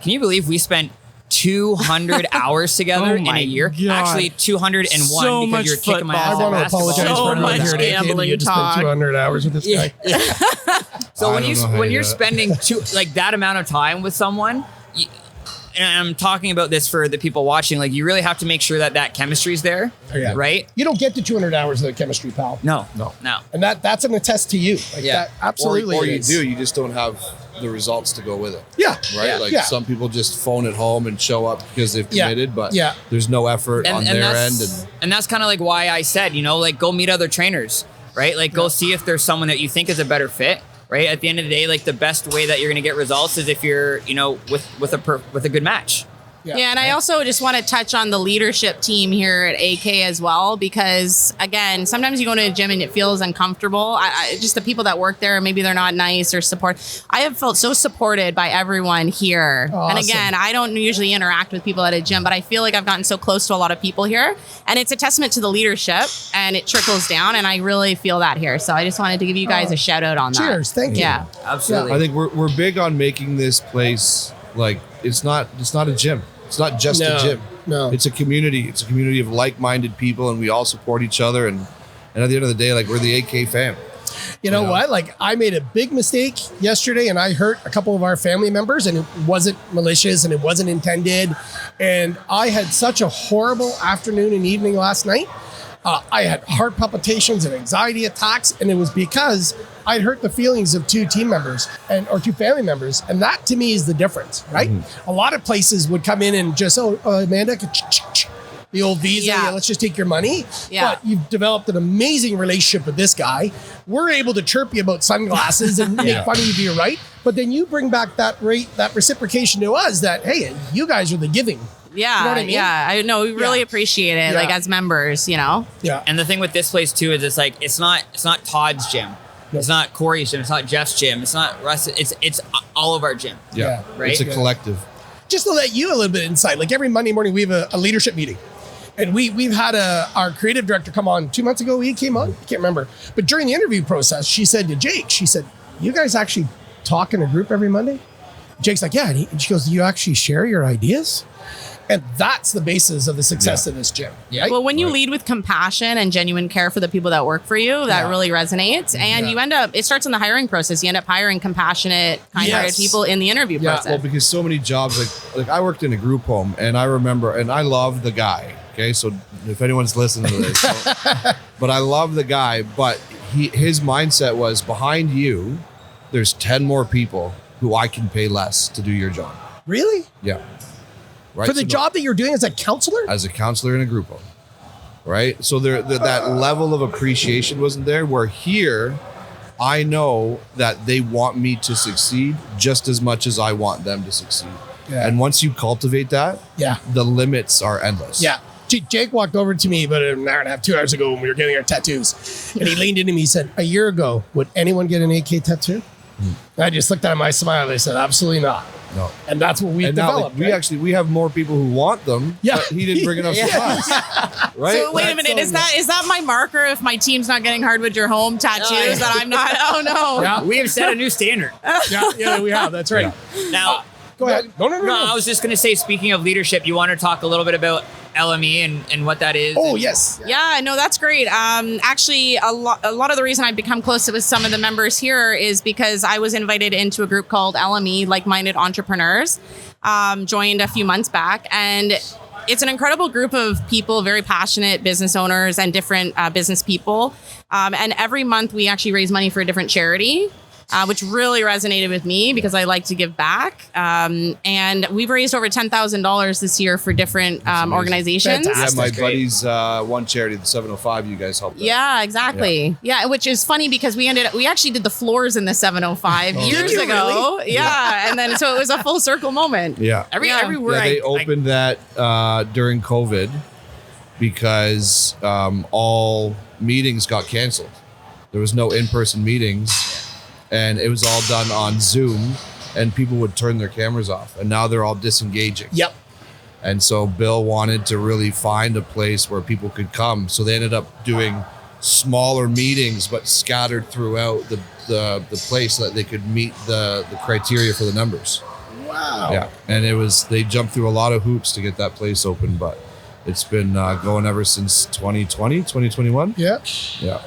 Speaker 6: can you believe we spent 200 hours together in a year?
Speaker 7: God.
Speaker 6: Actually, 201
Speaker 7: So
Speaker 6: because
Speaker 7: much
Speaker 6: you're kicking my ass
Speaker 7: football.
Speaker 1: I want
Speaker 6: at
Speaker 1: to
Speaker 6: basketball.
Speaker 1: apologize
Speaker 7: So
Speaker 1: for everyone
Speaker 7: much
Speaker 1: here at AKM.
Speaker 4: gambling
Speaker 1: You just
Speaker 4: talk.
Speaker 1: spent 200 hours with this guy.
Speaker 6: So
Speaker 5: I
Speaker 6: when
Speaker 5: don't know how you
Speaker 6: you're
Speaker 5: do that.
Speaker 6: spending that amount of time with someone, and I'm talking about this for the people watching, you really have to make sure that chemistry's there,
Speaker 1: Yeah.
Speaker 6: right?
Speaker 1: You don't get to 200 hours of chemistry, pal.
Speaker 6: No.
Speaker 1: And that's an attest to you. Like
Speaker 6: Yeah.
Speaker 1: that absolutely
Speaker 5: Or you
Speaker 1: is.
Speaker 5: do, you just don't have the results to go with it.
Speaker 1: Yeah.
Speaker 5: Right?
Speaker 6: Yeah.
Speaker 5: Like,
Speaker 1: Yeah.
Speaker 5: some people just phone at home and show up because they've
Speaker 1: Yeah.
Speaker 5: committed, but
Speaker 1: Yeah.
Speaker 5: there's no effort on their end.
Speaker 6: And that's kind of why I said, go meet other trainers, right? Go see if there's someone that you think is a better fit, right? At the end of the day, the best way that you're going to get results is if you're, with a good match.
Speaker 4: Yeah, and I also just want to touch on the leadership team here at AK as well, because again, sometimes you go to a gym and it feels uncomfortable. Just the people that work there, maybe they're not nice or support. I have felt so supported by everyone here.
Speaker 1: Awesome.
Speaker 4: And again, I don't usually interact with people at a gym, but I feel like I've gotten so close to a lot of people here, and it's a testament to the leadership, and it trickles down, and I really feel that here. So I just wanted to give you guys a shout out on that.
Speaker 1: Cheers, thank you.
Speaker 4: Yeah,
Speaker 6: Absolutely.
Speaker 5: I think we're big on making this place like it's not a gym. It's not just a gym.
Speaker 1: No.
Speaker 5: It's a community. It's a community of like-minded people, and we all support each other. And at the end of the day, like, we're the AK fam.
Speaker 1: You know what? Like, I made a big mistake yesterday, and I hurt a couple of our family members, and it wasn't malicious and it wasn't intended. And I had such a horrible afternoon and evening last night. I had heart palpitations and anxiety attacks, and it was because I'd hurt the feelings of two team members or two family members. And that to me is the difference, right? A lot of places would come in and just, Amanda, the old visa,
Speaker 4: Yeah.
Speaker 1: let's just take your money.
Speaker 4: Yeah.
Speaker 1: But you've developed an amazing relationship with this guy. We're able to chirp you about sunglasses and make fun of you to your right. But then you bring back that reciprocation to us that, hey, you guys are the giving.
Speaker 4: yeah,
Speaker 1: You know what I mean?
Speaker 4: yeah. I know we really appreciate it, like
Speaker 1: Yeah.
Speaker 4: as members, you know.
Speaker 1: Yeah.
Speaker 6: And the thing with this place too is it's like it's not Todd's gym. It's not Corey's gym. It's not Jeff's gym. It's not Russ. It's all of our gym.
Speaker 1: Yeah.
Speaker 6: Right?
Speaker 5: It's a collective.
Speaker 1: Just to let you a little bit insight, like every Monday morning we have a leadership meeting. And we've had our creative director come on 2 months ago. He came on, I can't remember. But during the interview process, she said to Jake, she said, you guys actually talk in a group every Monday? Jake's like, yeah. And she goes, do you actually share your ideas? And that's the basis of the success of this gym. Yeah.
Speaker 4: Well, when you lead with compassion and genuine care for the people that work for you, that really resonates. And you end up, it starts in the hiring process. You end up hiring compassionate, kind-hearted people in the interview process.
Speaker 5: Well, because so many jobs, like I worked in a group home, and I remember, and I love the guy. Okay, so if anyone's listening to this, but I love the guy. But his mindset was, behind you, there's 10 more people who I can pay less to do your job.
Speaker 1: Really?
Speaker 5: Yeah. Right.
Speaker 1: For the job that you're doing as a counselor?
Speaker 5: As a counselor in a group home. Right. So that level of appreciation wasn't there. Where here, I know that they want me to succeed just as much as I want them to succeed.
Speaker 1: Yeah.
Speaker 5: And once you cultivate that, the limits are endless.
Speaker 1: Yeah. Jake walked over to me about an hour and a half, 2 hours ago when we were getting our tattoos. And he leaned into me, he said, a year ago, would anyone get an AK tattoo? And I just looked at him, I smiled, I said, absolutely not.
Speaker 5: No.
Speaker 1: And that's what we've
Speaker 5: And now,
Speaker 1: developed.
Speaker 5: like, we have more people who want them.
Speaker 1: Yeah.
Speaker 5: But he didn't bring enough supplies. Right.
Speaker 4: So wait a minute, is that my marker if my team's not getting hardwood your home tattoos that I'm not? Oh no.
Speaker 1: Yeah.
Speaker 6: We have set a new standard.
Speaker 1: Yeah, we have. That's right.
Speaker 6: Now,
Speaker 1: Go ahead. No.
Speaker 6: I was just going to say, speaking of leadership, you want to talk a little bit about LME and what that is?
Speaker 1: Oh, yes.
Speaker 4: Yeah, no, that's great. Actually, a lot of the reason I've become close with some of the members here is because I was invited into a group called LME, Like-Minded Entrepreneurs, joined a few months back. And it's an incredible group of people, very passionate business owners and different business people. And every month we actually raise money for a different charity. Which really resonated with me because I like to give back. And we've raised over $10,000 this year for different organizations.
Speaker 1: Fantastic.
Speaker 5: Yeah, my buddy's one charity, the 705, you guys helped out.
Speaker 4: Yeah, exactly. Yeah, which is funny because we actually did the floors in the 705 years
Speaker 1: Did you
Speaker 4: all
Speaker 1: really?
Speaker 4: Yeah, and then so it was a full circle moment.
Speaker 5: Yeah.
Speaker 6: Everywhere
Speaker 5: They opened that during COVID because all meetings got canceled. There was no in-person meetings, and it was all done on Zoom, and people would turn their cameras off, and now they're all disengaging.
Speaker 1: Yep.
Speaker 5: And so Bill wanted to really find a place where people could come. So they ended up doing smaller meetings, but scattered throughout the place so that they could meet the criteria for the numbers.
Speaker 1: Wow.
Speaker 5: Yeah. And they jumped through a lot of hoops to get that place open, but it's been going ever since 2020, 2021.
Speaker 1: Yeah.
Speaker 5: Yeah.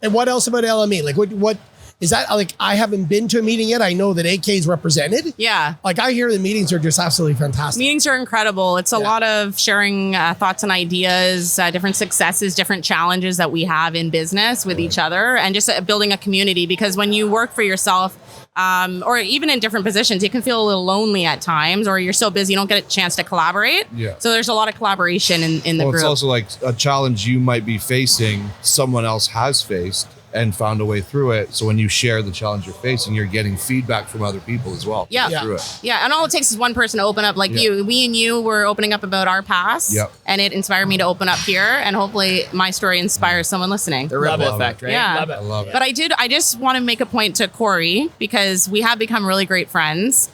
Speaker 1: And what else about LME? Like, what is that? Like, I haven't been to a meeting yet. I know that AK is represented.
Speaker 4: Yeah.
Speaker 1: Like, I hear the meetings are just absolutely fantastic.
Speaker 4: Meetings are incredible. It's a lot of sharing thoughts and ideas, different successes, different challenges that we have in business with each other, and just building a community. Because when you work for yourself, or even in different positions, you can feel a little lonely at times, or you're so busy you don't get a chance to collaborate.
Speaker 5: Yeah.
Speaker 4: So there's a lot of collaboration in the group.
Speaker 5: It's also like a challenge you might be facing, someone else has faced, and found a way through it. So when you share the challenge you're facing, you're getting feedback from other people as well.
Speaker 4: Yeah.
Speaker 5: Through it.
Speaker 4: Yeah, and all it takes is one person to open up, like you. Me and you were opening up about our past, and it inspired me to open up here, and hopefully my story inspires someone listening.
Speaker 6: The ripple effect, right?
Speaker 4: Yeah.
Speaker 1: Love it.
Speaker 5: I love it.
Speaker 4: But I just want to make a point to Corey, because we have become really great friends.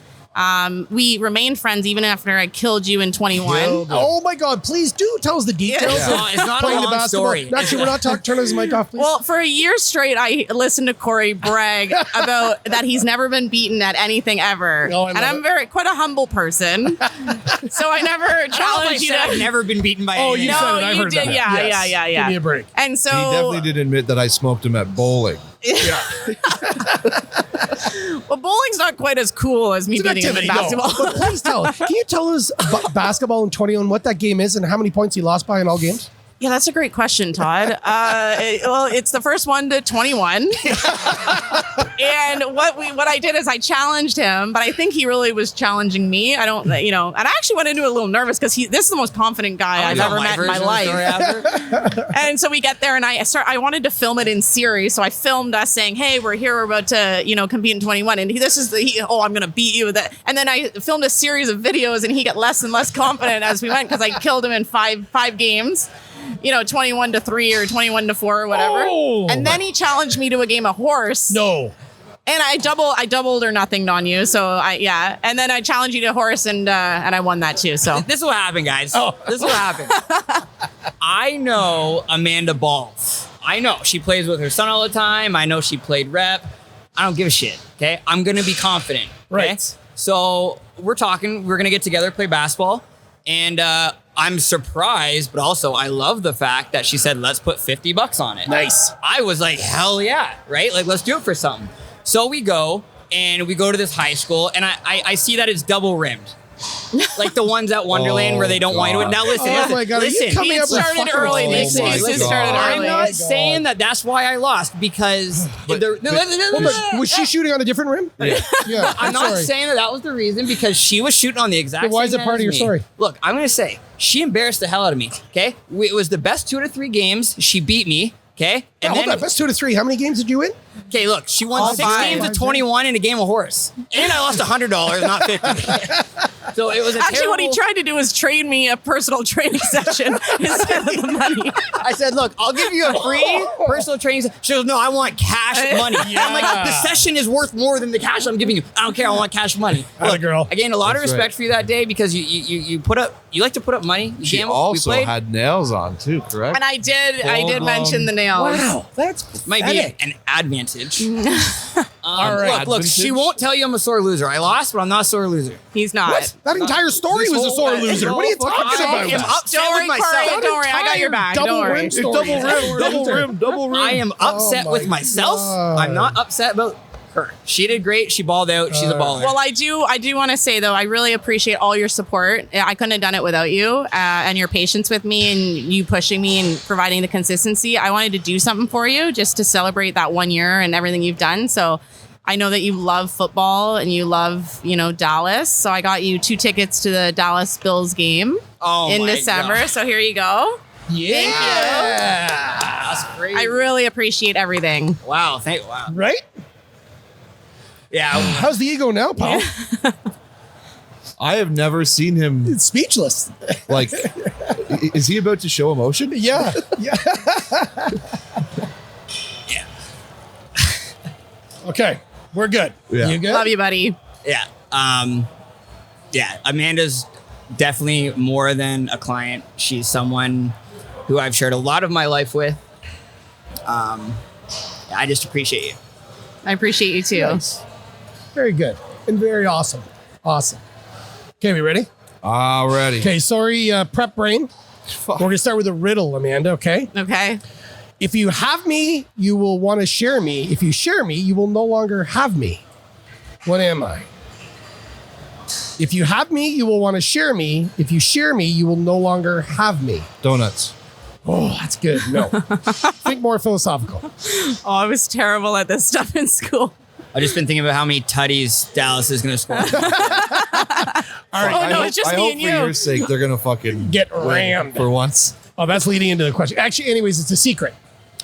Speaker 4: We remained friends even after I killed you in 21.
Speaker 1: Oh my God! Please do tell us the details.
Speaker 6: No, it's not a
Speaker 1: Playing the
Speaker 6: long
Speaker 1: basketball.
Speaker 6: story.
Speaker 1: Actually, we're not talking. Turn his mic off, please.
Speaker 4: Well, for a year straight, I listened to Corey brag about that he's never been beaten at anything ever.
Speaker 1: Oh, I love
Speaker 4: and I'm
Speaker 1: it.
Speaker 4: quite a humble person, so I never challenged you
Speaker 6: I've
Speaker 4: to.
Speaker 6: never been beaten by
Speaker 1: Oh,
Speaker 6: anything.
Speaker 1: you
Speaker 4: No,
Speaker 1: said it. I
Speaker 4: you
Speaker 1: heard
Speaker 4: did.
Speaker 1: that.
Speaker 4: Yeah,
Speaker 1: Yes.
Speaker 4: yeah.
Speaker 1: Give me a break.
Speaker 4: And so
Speaker 5: He definitely did admit that I smoked him at bowling.
Speaker 4: well, bowling's not quite as cool as me
Speaker 1: It's an
Speaker 4: beating him in
Speaker 1: activity, no.
Speaker 4: basketball.
Speaker 1: But please tell us. Can you tell us basketball in 21, what that game is, and how many points you lost by in all games?
Speaker 4: Yeah, that's a great question, Todd. Well, it's the first one to 21. And what I did is I challenged him, but I think he really was challenging me. I don't, and I actually went into it a little nervous because this is the most confident guy I've ever met in my life. And so we get there, and I wanted to film it in series, so I filmed us saying, "Hey, we're here, we're about to, compete in 21," and I'm gonna beat you with that. And then I filmed a series of videos, and he got less and less confident as we went because I killed him in five games. 21-3 or 21-4 or whatever.
Speaker 1: Oh.
Speaker 4: And then he challenged me to a game of horse.
Speaker 1: No.
Speaker 4: And I doubled or nothing on you. So and then I challenged you to horse, and I won that too. So
Speaker 6: This is what happened, guys.
Speaker 1: Oh.
Speaker 6: This is what happened. I know Amanda Balls. I know she plays with her son all the time. I know she played rep. I don't give a shit. Okay, I'm gonna be confident. Okay?
Speaker 1: Right.
Speaker 6: So we're talking. We're gonna get together, play basketball, and I'm surprised, but also I love the fact that she said, "Let's put $50 on it."
Speaker 1: Nice.
Speaker 6: I was like, hell yeah, right? Like, let's do it for something. So we go to this high school, and I see that it's double rimmed. Like the ones at Wonderland where they don't want you to. Now listen,
Speaker 1: Oh my God, are you
Speaker 6: listen.
Speaker 1: coming
Speaker 4: he
Speaker 1: up with
Speaker 4: started
Speaker 1: fucking
Speaker 4: early.
Speaker 1: rules?
Speaker 4: This
Speaker 5: my
Speaker 4: season
Speaker 5: God.
Speaker 4: started
Speaker 6: I'm
Speaker 4: early.
Speaker 6: not saying that that's why I lost because
Speaker 1: But was she shooting on a different rim? Yeah.
Speaker 6: I'm not
Speaker 1: sorry.
Speaker 6: saying that was the reason because she was shooting on the exact
Speaker 1: Then why
Speaker 6: same
Speaker 1: is it
Speaker 6: net
Speaker 1: part
Speaker 6: as
Speaker 1: of your
Speaker 6: me.
Speaker 1: story?
Speaker 6: Look, I'm going to say she embarrassed the hell out of me, okay? It was the best 2 to 3 games. She beat me, okay?
Speaker 1: Yeah, hold on. That's 2 to 3. How many games did you win?
Speaker 6: Okay, look, she won
Speaker 4: All
Speaker 6: 6
Speaker 4: five.
Speaker 6: games of 21 in a game of horse. And I lost $100, not 50. So it was
Speaker 4: Actually, what he tried to do was trade me a personal training session instead of the money.
Speaker 6: I said, look, I'll give you a free personal training session. She goes, no, I want cash money. I'm like, the session is worth more than the cash I'm giving you. I don't care. I want cash money.
Speaker 1: Atta girl.
Speaker 6: I gained a lot of
Speaker 5: That's
Speaker 6: respect
Speaker 5: right.
Speaker 6: for you that day because you like to put up money. You
Speaker 5: She
Speaker 6: gamble.
Speaker 5: also
Speaker 6: we played.
Speaker 5: had nails on too, correct?
Speaker 4: And I did
Speaker 5: Full-blown.
Speaker 4: mention the nails.
Speaker 1: Wow. That's
Speaker 6: Might be
Speaker 1: pathetic.
Speaker 6: an advantage.
Speaker 1: All right.
Speaker 6: Look, she won't tell you I'm a sore loser. I lost, but I'm not a sore loser.
Speaker 4: He's not.
Speaker 1: What? That entire story was a sore loser. What are you talking
Speaker 6: I am
Speaker 1: about?
Speaker 6: upset
Speaker 4: Don't worry,
Speaker 6: with myself.
Speaker 4: Corey. Don't worry. I got your back.
Speaker 1: Double
Speaker 4: Don't worry.
Speaker 1: rim story.
Speaker 5: double rim.
Speaker 6: I am upset
Speaker 1: Oh
Speaker 6: with
Speaker 1: my
Speaker 6: myself.
Speaker 1: God.
Speaker 6: I'm not upset about her. She did great. She balled out. She's a baller.
Speaker 4: Well, I do want to say though, I really appreciate all your support. I couldn't have done it without you and your patience with me and you pushing me and providing the consistency. I wanted to do something for you just to celebrate that 1 year and everything you've done. So I know that you love football and you love, Dallas. So I got you 2 tickets to the Dallas Bills game in
Speaker 6: my
Speaker 4: December.
Speaker 6: God.
Speaker 4: So here you go.
Speaker 1: Yeah.
Speaker 6: That's great.
Speaker 4: I really appreciate everything.
Speaker 6: Wow. Wow.
Speaker 1: Right?
Speaker 6: Yeah.
Speaker 1: How's the ego now, pal?
Speaker 5: I have never seen him
Speaker 1: It's speechless.
Speaker 5: like. Is he about to show emotion?
Speaker 1: Yeah. Yeah.
Speaker 6: Yeah.
Speaker 1: Okay. We're good.
Speaker 5: Yeah.
Speaker 1: You good?
Speaker 4: Love you, buddy.
Speaker 6: Yeah. Yeah. Amanda's definitely more than a client. She's someone who I've shared a lot of my life with. I just appreciate you.
Speaker 4: I appreciate you too.
Speaker 1: Nice. Very good. And very awesome. Awesome. Okay, we ready?
Speaker 5: Already.
Speaker 1: Okay, sorry, prep brain. We're going to start with a riddle, Amanda, okay?
Speaker 4: Okay.
Speaker 1: If you have me, you will want to share me. If you share me, you will no longer have me. What am I? If you have me, you will want to share me. If you share me, you will no longer have me.
Speaker 5: Donuts.
Speaker 1: Oh, that's good. No. Think more philosophical.
Speaker 4: Oh, I was terrible at this stuff in school.
Speaker 6: I've just been thinking about how many tutties Dallas is going to score.
Speaker 1: All right.
Speaker 4: Oh, no, it's just
Speaker 5: I
Speaker 4: me
Speaker 5: hope
Speaker 4: and
Speaker 5: for
Speaker 4: you.
Speaker 5: your sake they're gonna fucking
Speaker 1: Get
Speaker 5: win
Speaker 1: rammed.
Speaker 5: for once.
Speaker 1: Oh, that's leading into the question. Actually, anyways, it's a secret.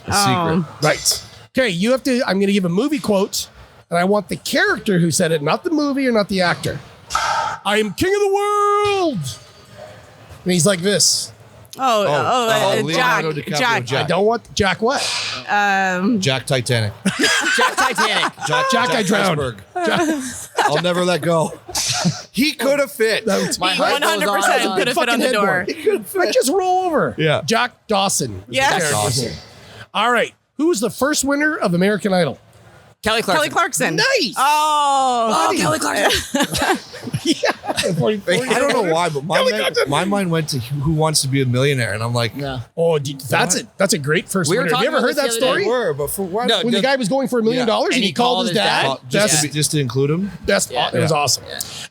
Speaker 5: A secret.
Speaker 1: Right. Okay, you have to. I'm going to give a movie quote, and I want the character who said it, not the movie or not the actor. I am king of the world. And he's like this.
Speaker 5: Leonardo DiCaprio,
Speaker 4: Jack.
Speaker 1: I don't want Jack what?
Speaker 5: Jack Titanic.
Speaker 6: Jack Titanic.
Speaker 1: Jack I drowned.
Speaker 5: Iceberg. I'll never let go. He could have fit.
Speaker 6: My heart goes
Speaker 4: 100%
Speaker 6: on.
Speaker 4: could have fit on the door.
Speaker 1: I just roll over.
Speaker 5: Yeah.
Speaker 1: Jack Dawson.
Speaker 4: Yes.
Speaker 5: Awesome.
Speaker 1: All right. Who was the first winner of American Idol?
Speaker 6: Kelly Clarkson.
Speaker 4: Kelly Clarkson.
Speaker 1: Nice.
Speaker 4: Oh,
Speaker 6: Kelly Clarkson.
Speaker 5: I don't know why, but my mind went to Who Wants to Be a Millionaire, and I'm like,
Speaker 6: Yeah.
Speaker 1: Oh, dude, that's a great first
Speaker 6: We were
Speaker 1: winner. Have you
Speaker 6: talking
Speaker 1: ever heard
Speaker 6: about
Speaker 1: that
Speaker 6: this the other
Speaker 1: story?
Speaker 5: they were, but for what?
Speaker 6: No,
Speaker 1: When the guy was going for $1 million
Speaker 5: Yeah.
Speaker 1: and he called his dad.
Speaker 5: Just to include him.
Speaker 1: It was awesome.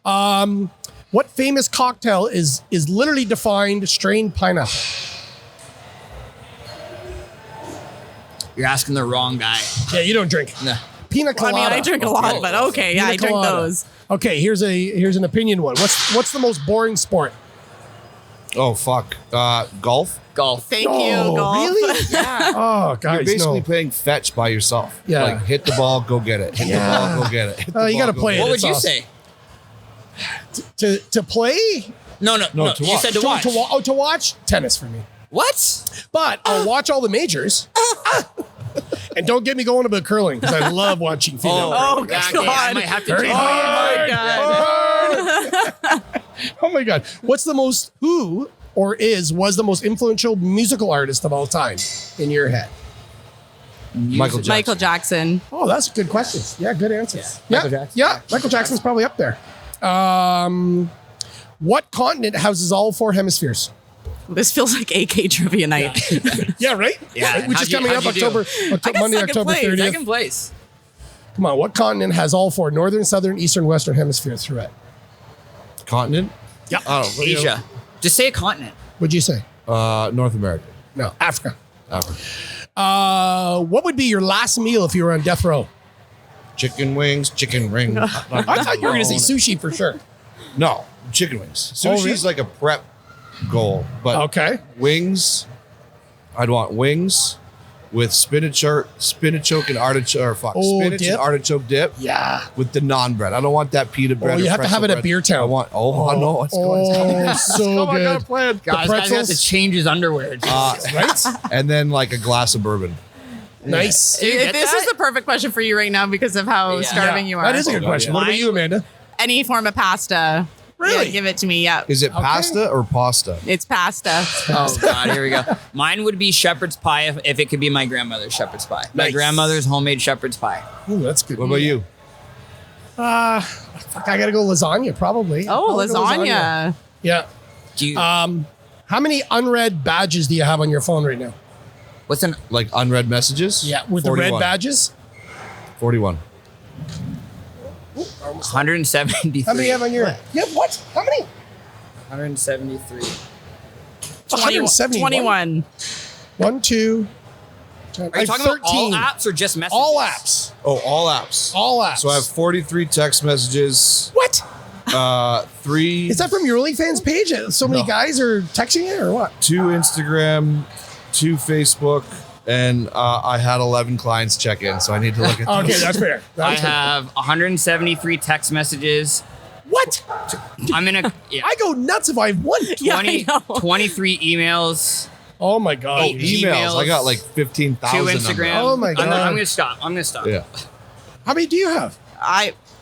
Speaker 6: Yeah.
Speaker 1: What famous cocktail is literally defined strained pineapple?
Speaker 6: You're asking the wrong guy.
Speaker 1: Yeah, you don't drink.
Speaker 6: No.
Speaker 1: Pina
Speaker 4: I
Speaker 1: colada.
Speaker 4: mean, I drink a lot, but okay, yeah,
Speaker 1: Pina
Speaker 4: I drink
Speaker 1: colada.
Speaker 4: those.
Speaker 1: Okay, here's an opinion one. What's the most boring sport?
Speaker 5: Oh fuck, golf.
Speaker 6: Golf.
Speaker 4: Thank you,
Speaker 1: Oh,
Speaker 4: golf.
Speaker 1: really?
Speaker 6: Yeah.
Speaker 1: Oh,
Speaker 5: You're
Speaker 1: guys,
Speaker 5: basically
Speaker 1: no.
Speaker 5: playing fetch by yourself.
Speaker 1: Yeah.
Speaker 5: Like hit the ball, go get it. Hit the ball, go get it. Hit the
Speaker 1: You
Speaker 5: ball,
Speaker 1: gotta
Speaker 5: go
Speaker 1: play
Speaker 5: get
Speaker 1: it.
Speaker 6: What
Speaker 1: It's
Speaker 6: would you
Speaker 1: awesome.
Speaker 6: say?
Speaker 1: To play?
Speaker 6: No.
Speaker 5: to
Speaker 6: You
Speaker 5: watch.
Speaker 6: said to watch.
Speaker 1: To watch tennis for me.
Speaker 6: What?
Speaker 1: But I'll watch all the majors. And don't get me going about curling because I love watching female.
Speaker 4: Oh,
Speaker 6: okay,
Speaker 4: God.
Speaker 6: I might have to
Speaker 1: Very
Speaker 6: change.
Speaker 1: hard.
Speaker 4: God.
Speaker 1: Oh my God. Was the most influential musical artist of all time in your head?
Speaker 5: Michael Jackson.
Speaker 4: Michael Jackson.
Speaker 1: Oh, that's good questions. Yeah, good answers. Yeah,
Speaker 6: Michael Jackson.
Speaker 1: Yeah, Michael Jackson's probably up there. What continent houses all 4 hemispheres?
Speaker 4: This feels like AK trivia night.
Speaker 1: Yeah, right?
Speaker 6: Yeah,
Speaker 1: Which is coming up
Speaker 6: how'd you do?
Speaker 1: Monday,
Speaker 4: second
Speaker 1: October
Speaker 4: place.
Speaker 1: 30th.
Speaker 6: Second place.
Speaker 1: Come on, what continent has all 4 northern, southern, eastern, western hemispheres through it?
Speaker 5: Continent.
Speaker 1: Yeah.
Speaker 5: Oh,
Speaker 6: Asia. Just say a continent.
Speaker 1: What'd you say?
Speaker 5: North America.
Speaker 1: No, Africa.
Speaker 5: Africa.
Speaker 1: What would be your last meal if you were on death row?
Speaker 5: Chicken wings, chicken ring.
Speaker 1: I thought you were going to say sushi for sure.
Speaker 5: No, chicken wings.
Speaker 1: Oh,
Speaker 5: Sushi's
Speaker 1: really?
Speaker 5: like a prep goal, but
Speaker 1: Okay.
Speaker 5: wings. I'd want wings with spinach and artichoke. Spinach
Speaker 1: dip?
Speaker 5: and artichoke dip.
Speaker 1: Yeah.
Speaker 5: With the naan bread. I don't want that pita bread.
Speaker 1: you
Speaker 5: or
Speaker 1: have to
Speaker 5: pretzel
Speaker 1: have it at
Speaker 5: bread.
Speaker 1: Beer Town.
Speaker 5: I want. Oh, no, it's
Speaker 1: Oh, so
Speaker 5: I got a
Speaker 1: good.
Speaker 5: plan.
Speaker 6: Guys, guys have
Speaker 1: pretzels?
Speaker 6: to change his underwear.
Speaker 1: Right?
Speaker 5: And then like a glass of bourbon.
Speaker 1: Nice.
Speaker 6: you get
Speaker 4: This
Speaker 6: that?
Speaker 4: is the perfect question for you right now because of how starving you are.
Speaker 1: That is a good
Speaker 5: Oh,
Speaker 1: question.
Speaker 5: yeah.
Speaker 1: What about you, Amanda?
Speaker 4: Any form of pasta.
Speaker 1: Really?
Speaker 4: Yeah, give it to me. Yeah.
Speaker 5: Is it pasta or pasta?
Speaker 4: It's pasta.
Speaker 6: Oh God, here we go. Mine would be shepherd's pie if it could be my grandmother's shepherd's pie. My
Speaker 1: Nice.
Speaker 6: grandmother's homemade shepherd's pie.
Speaker 1: Ooh, that's good.
Speaker 5: What about you?
Speaker 1: Fuck, I gotta go lasagna, probably.
Speaker 4: Oh,
Speaker 1: Probably go
Speaker 4: lasagna.
Speaker 1: Yeah.
Speaker 6: Do you?
Speaker 1: How many unread badges do you have on your phone right now?
Speaker 6: what's an?
Speaker 5: Like unread messages?
Speaker 1: Yeah, with
Speaker 5: 41.
Speaker 1: the red badges.
Speaker 5: 41.
Speaker 6: 173.
Speaker 1: How many you have on your? Yeah, what? How many?
Speaker 6: 173.
Speaker 1: 171.
Speaker 4: 21.
Speaker 1: 1, 2.
Speaker 6: Are you talking about all apps or just messages?
Speaker 1: All apps.
Speaker 5: Oh, all apps.
Speaker 1: All apps.
Speaker 5: So I have 43 text messages.
Speaker 1: What?
Speaker 5: 3.
Speaker 1: Is that from your OnlyFans page? So many
Speaker 5: No.
Speaker 1: guys are texting you, or what?
Speaker 5: 2 Instagram, 2 Facebook, and I had 11 clients check in, so I need to look at those.
Speaker 1: Okay, that's fair.
Speaker 6: I
Speaker 1: That's fair.
Speaker 6: have 173 text messages.
Speaker 1: What?
Speaker 6: I'm in a yeah,
Speaker 1: I go nuts if I have one.
Speaker 4: Yeah, I
Speaker 6: 20,
Speaker 4: know.
Speaker 6: 23 emails,
Speaker 1: Oh my god.
Speaker 5: Oh, emails. I got like 15,000.
Speaker 6: 2
Speaker 5: on
Speaker 6: Instagram.
Speaker 5: them.
Speaker 1: Oh my God.
Speaker 6: I'm gonna stop. I'm gonna stop.
Speaker 5: Yeah.
Speaker 1: How many do you have?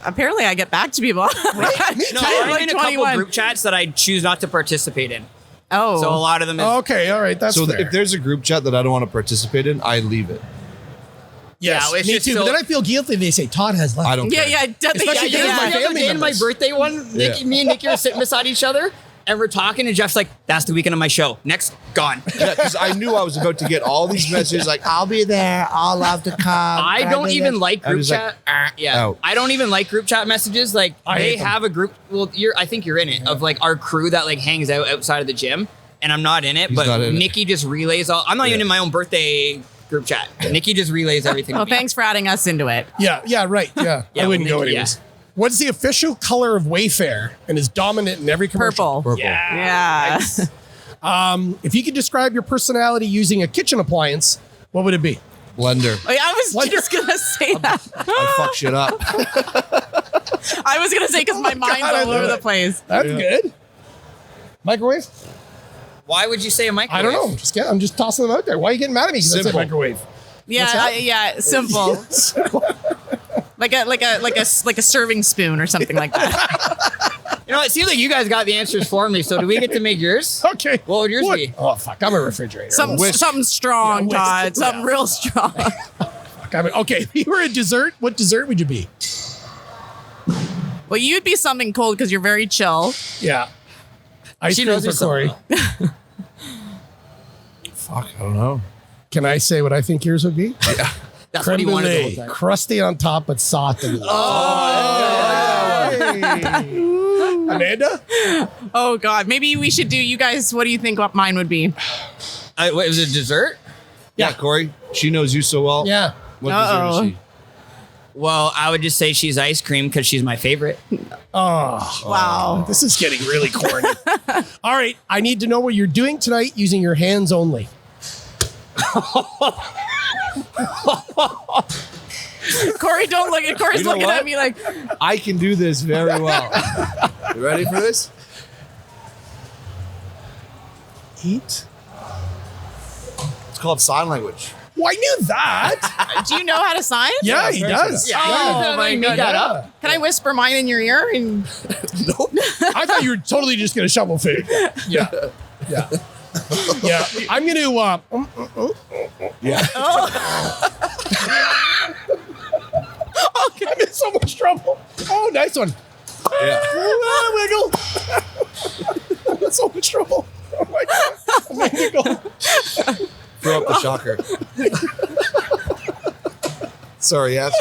Speaker 4: Apparently I get back to people.
Speaker 6: No,
Speaker 4: I have
Speaker 6: I'm in a couple group chats that I choose not to participate in.
Speaker 4: Oh.
Speaker 6: So a lot of them is
Speaker 1: Okay, all right, that's
Speaker 5: So
Speaker 1: fair.
Speaker 5: if there's a group chat that I don't want to participate in, I leave it.
Speaker 1: yes,
Speaker 6: Yeah, it's
Speaker 1: me
Speaker 6: just
Speaker 1: too.
Speaker 6: so-
Speaker 1: But then I feel guilty if they say Todd has left.
Speaker 5: I don't
Speaker 4: Yeah,
Speaker 5: care.
Speaker 4: yeah,
Speaker 1: Especially
Speaker 4: yeah,
Speaker 1: if
Speaker 4: yeah.
Speaker 1: my
Speaker 6: The other
Speaker 1: family
Speaker 6: day in my
Speaker 1: members.
Speaker 6: birthday one,
Speaker 5: Yeah.
Speaker 6: me and Nikki were sitting beside each other, and we're talking, and Jeff's like, "That's the weekend of my show. Next, gone."
Speaker 5: Yeah, because I knew I was about to get all these messages like, I'll be there. I'll love to come.
Speaker 6: I don't even like
Speaker 5: I'm
Speaker 6: group
Speaker 5: just like,
Speaker 6: chat. Yeah,
Speaker 5: out.
Speaker 6: I don't even like group chat messages. Like
Speaker 1: I
Speaker 6: they
Speaker 1: hate them.
Speaker 6: have a group. Well, I think you're in it of like our crew that like hangs out outside of the gym, and I'm not in it.
Speaker 5: He's
Speaker 6: but
Speaker 5: not in it.
Speaker 6: Nikki just relays all. I'm not even in my own birthday group chat. Nikki just relays everything.
Speaker 4: Well,
Speaker 6: to me.
Speaker 4: thanks for adding us into it.
Speaker 1: Yeah, right. Yeah.
Speaker 6: Yeah,
Speaker 1: I wouldn't
Speaker 6: well,
Speaker 1: go
Speaker 6: maybe,
Speaker 1: anyways. What's the official color of Wayfair and is dominant in every commercial?
Speaker 4: Purple.
Speaker 5: Purple.
Speaker 4: Yeah.
Speaker 1: If you could describe your personality using a kitchen appliance, what would it be?
Speaker 5: Blender.
Speaker 4: Like, I was just gonna say that.
Speaker 5: I fuck shit up.
Speaker 4: I was gonna say because my mind's all over the place.
Speaker 1: That's good. Microwave?
Speaker 6: Why would you say a microwave?
Speaker 1: I don't know. I'm just tossing them out there. Why are you getting mad at me? Because I said
Speaker 5: Simple.
Speaker 1: microwave.
Speaker 4: Yeah, simple. like a serving spoon or something like that.
Speaker 6: You know, it seems like you guys got the answers for me. So do we get to make yours?
Speaker 1: Okay.
Speaker 6: What would yours be?
Speaker 1: Oh, fuck. I'm a refrigerator.
Speaker 4: Something strong,
Speaker 1: Yeah,
Speaker 4: Todd.
Speaker 1: whisk.
Speaker 4: Something real strong.
Speaker 1: Fuck, okay, if you were a dessert, what dessert would you be?
Speaker 4: Well, you'd be something cold because you're very chill.
Speaker 1: Yeah. Ice
Speaker 6: She
Speaker 1: cream
Speaker 6: knows
Speaker 1: for
Speaker 6: her
Speaker 1: Corey.
Speaker 5: Fuck, I don't know.
Speaker 1: Can I say what I think yours would be?
Speaker 5: Yeah.
Speaker 6: That's
Speaker 1: Creme
Speaker 6: what he wanted the whole
Speaker 1: brulee.
Speaker 6: time.
Speaker 1: Crusty on top, but soft. Amanda?
Speaker 4: Oh God, maybe we should do. You guys, what do you think? What mine would be?
Speaker 6: Wait, was it dessert?
Speaker 5: Yeah, Corey. She knows you so well.
Speaker 1: Yeah.
Speaker 5: What dessert is she?
Speaker 6: Well, I would just say she's ice cream because she's my favorite.
Speaker 1: Oh,
Speaker 4: Wow.
Speaker 1: this is getting really corny. All right, I need to know what you're doing tonight using your hands only.
Speaker 4: Corey, don't look at Corey's
Speaker 5: You know
Speaker 4: looking
Speaker 5: what?
Speaker 4: at me like,
Speaker 5: I can do this very well. You ready for this? Eat. It's called sign language.
Speaker 1: Well, I knew that.
Speaker 4: do you know how to sign?
Speaker 1: Yeah, he does.
Speaker 6: Yeah.
Speaker 4: Oh my
Speaker 6: made that
Speaker 4: God.
Speaker 6: up.
Speaker 4: Can I whisper mine in your ear? And
Speaker 5: Nope.
Speaker 1: I thought you were totally just going to shovel food. Yeah. Yeah. Yeah. I'm going to.
Speaker 5: Yeah.
Speaker 1: I'm in so much trouble. Oh, nice one.
Speaker 5: Yeah.
Speaker 1: Wiggle. I'm in so much trouble. Oh my God. I'm gonna wiggle.
Speaker 5: Throw up the shocker. Sorry, yes.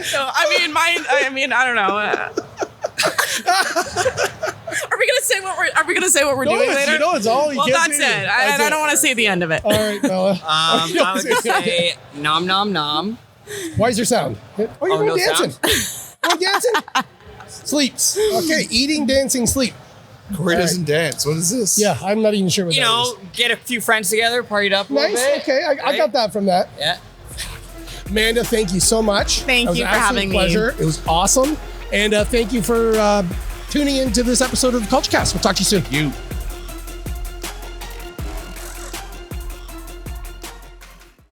Speaker 4: so, I mean, I don't know. Are we gonna say what we're doing later?
Speaker 1: You know, it's all you
Speaker 4: well,
Speaker 1: can't
Speaker 4: that's
Speaker 1: say
Speaker 4: it. I don't want to say the end of it.
Speaker 1: All right, Bella.
Speaker 6: I would say nom nom nom.
Speaker 1: Why is there sound? Oh, you're
Speaker 6: Oh,
Speaker 1: going
Speaker 6: no
Speaker 1: dancing. Going dancing? Sleeps. Okay, eating, dancing, sleep.
Speaker 5: Corey doesn't dance. What is this?
Speaker 1: Yeah, I'm not even sure what
Speaker 6: You
Speaker 1: that
Speaker 6: know, get a few friends together, partied up a little
Speaker 1: is.
Speaker 6: bit.
Speaker 1: Nice. Okay, I got that from that.
Speaker 6: Yeah.
Speaker 1: Amanda, thank you so much.
Speaker 4: Thank
Speaker 1: It was
Speaker 4: you
Speaker 1: an
Speaker 4: for
Speaker 1: absolute
Speaker 4: having me.
Speaker 1: pleasure. It was awesome. And thank you for tuning into this episode of the Cultured Kast. We'll talk to you soon.
Speaker 5: You.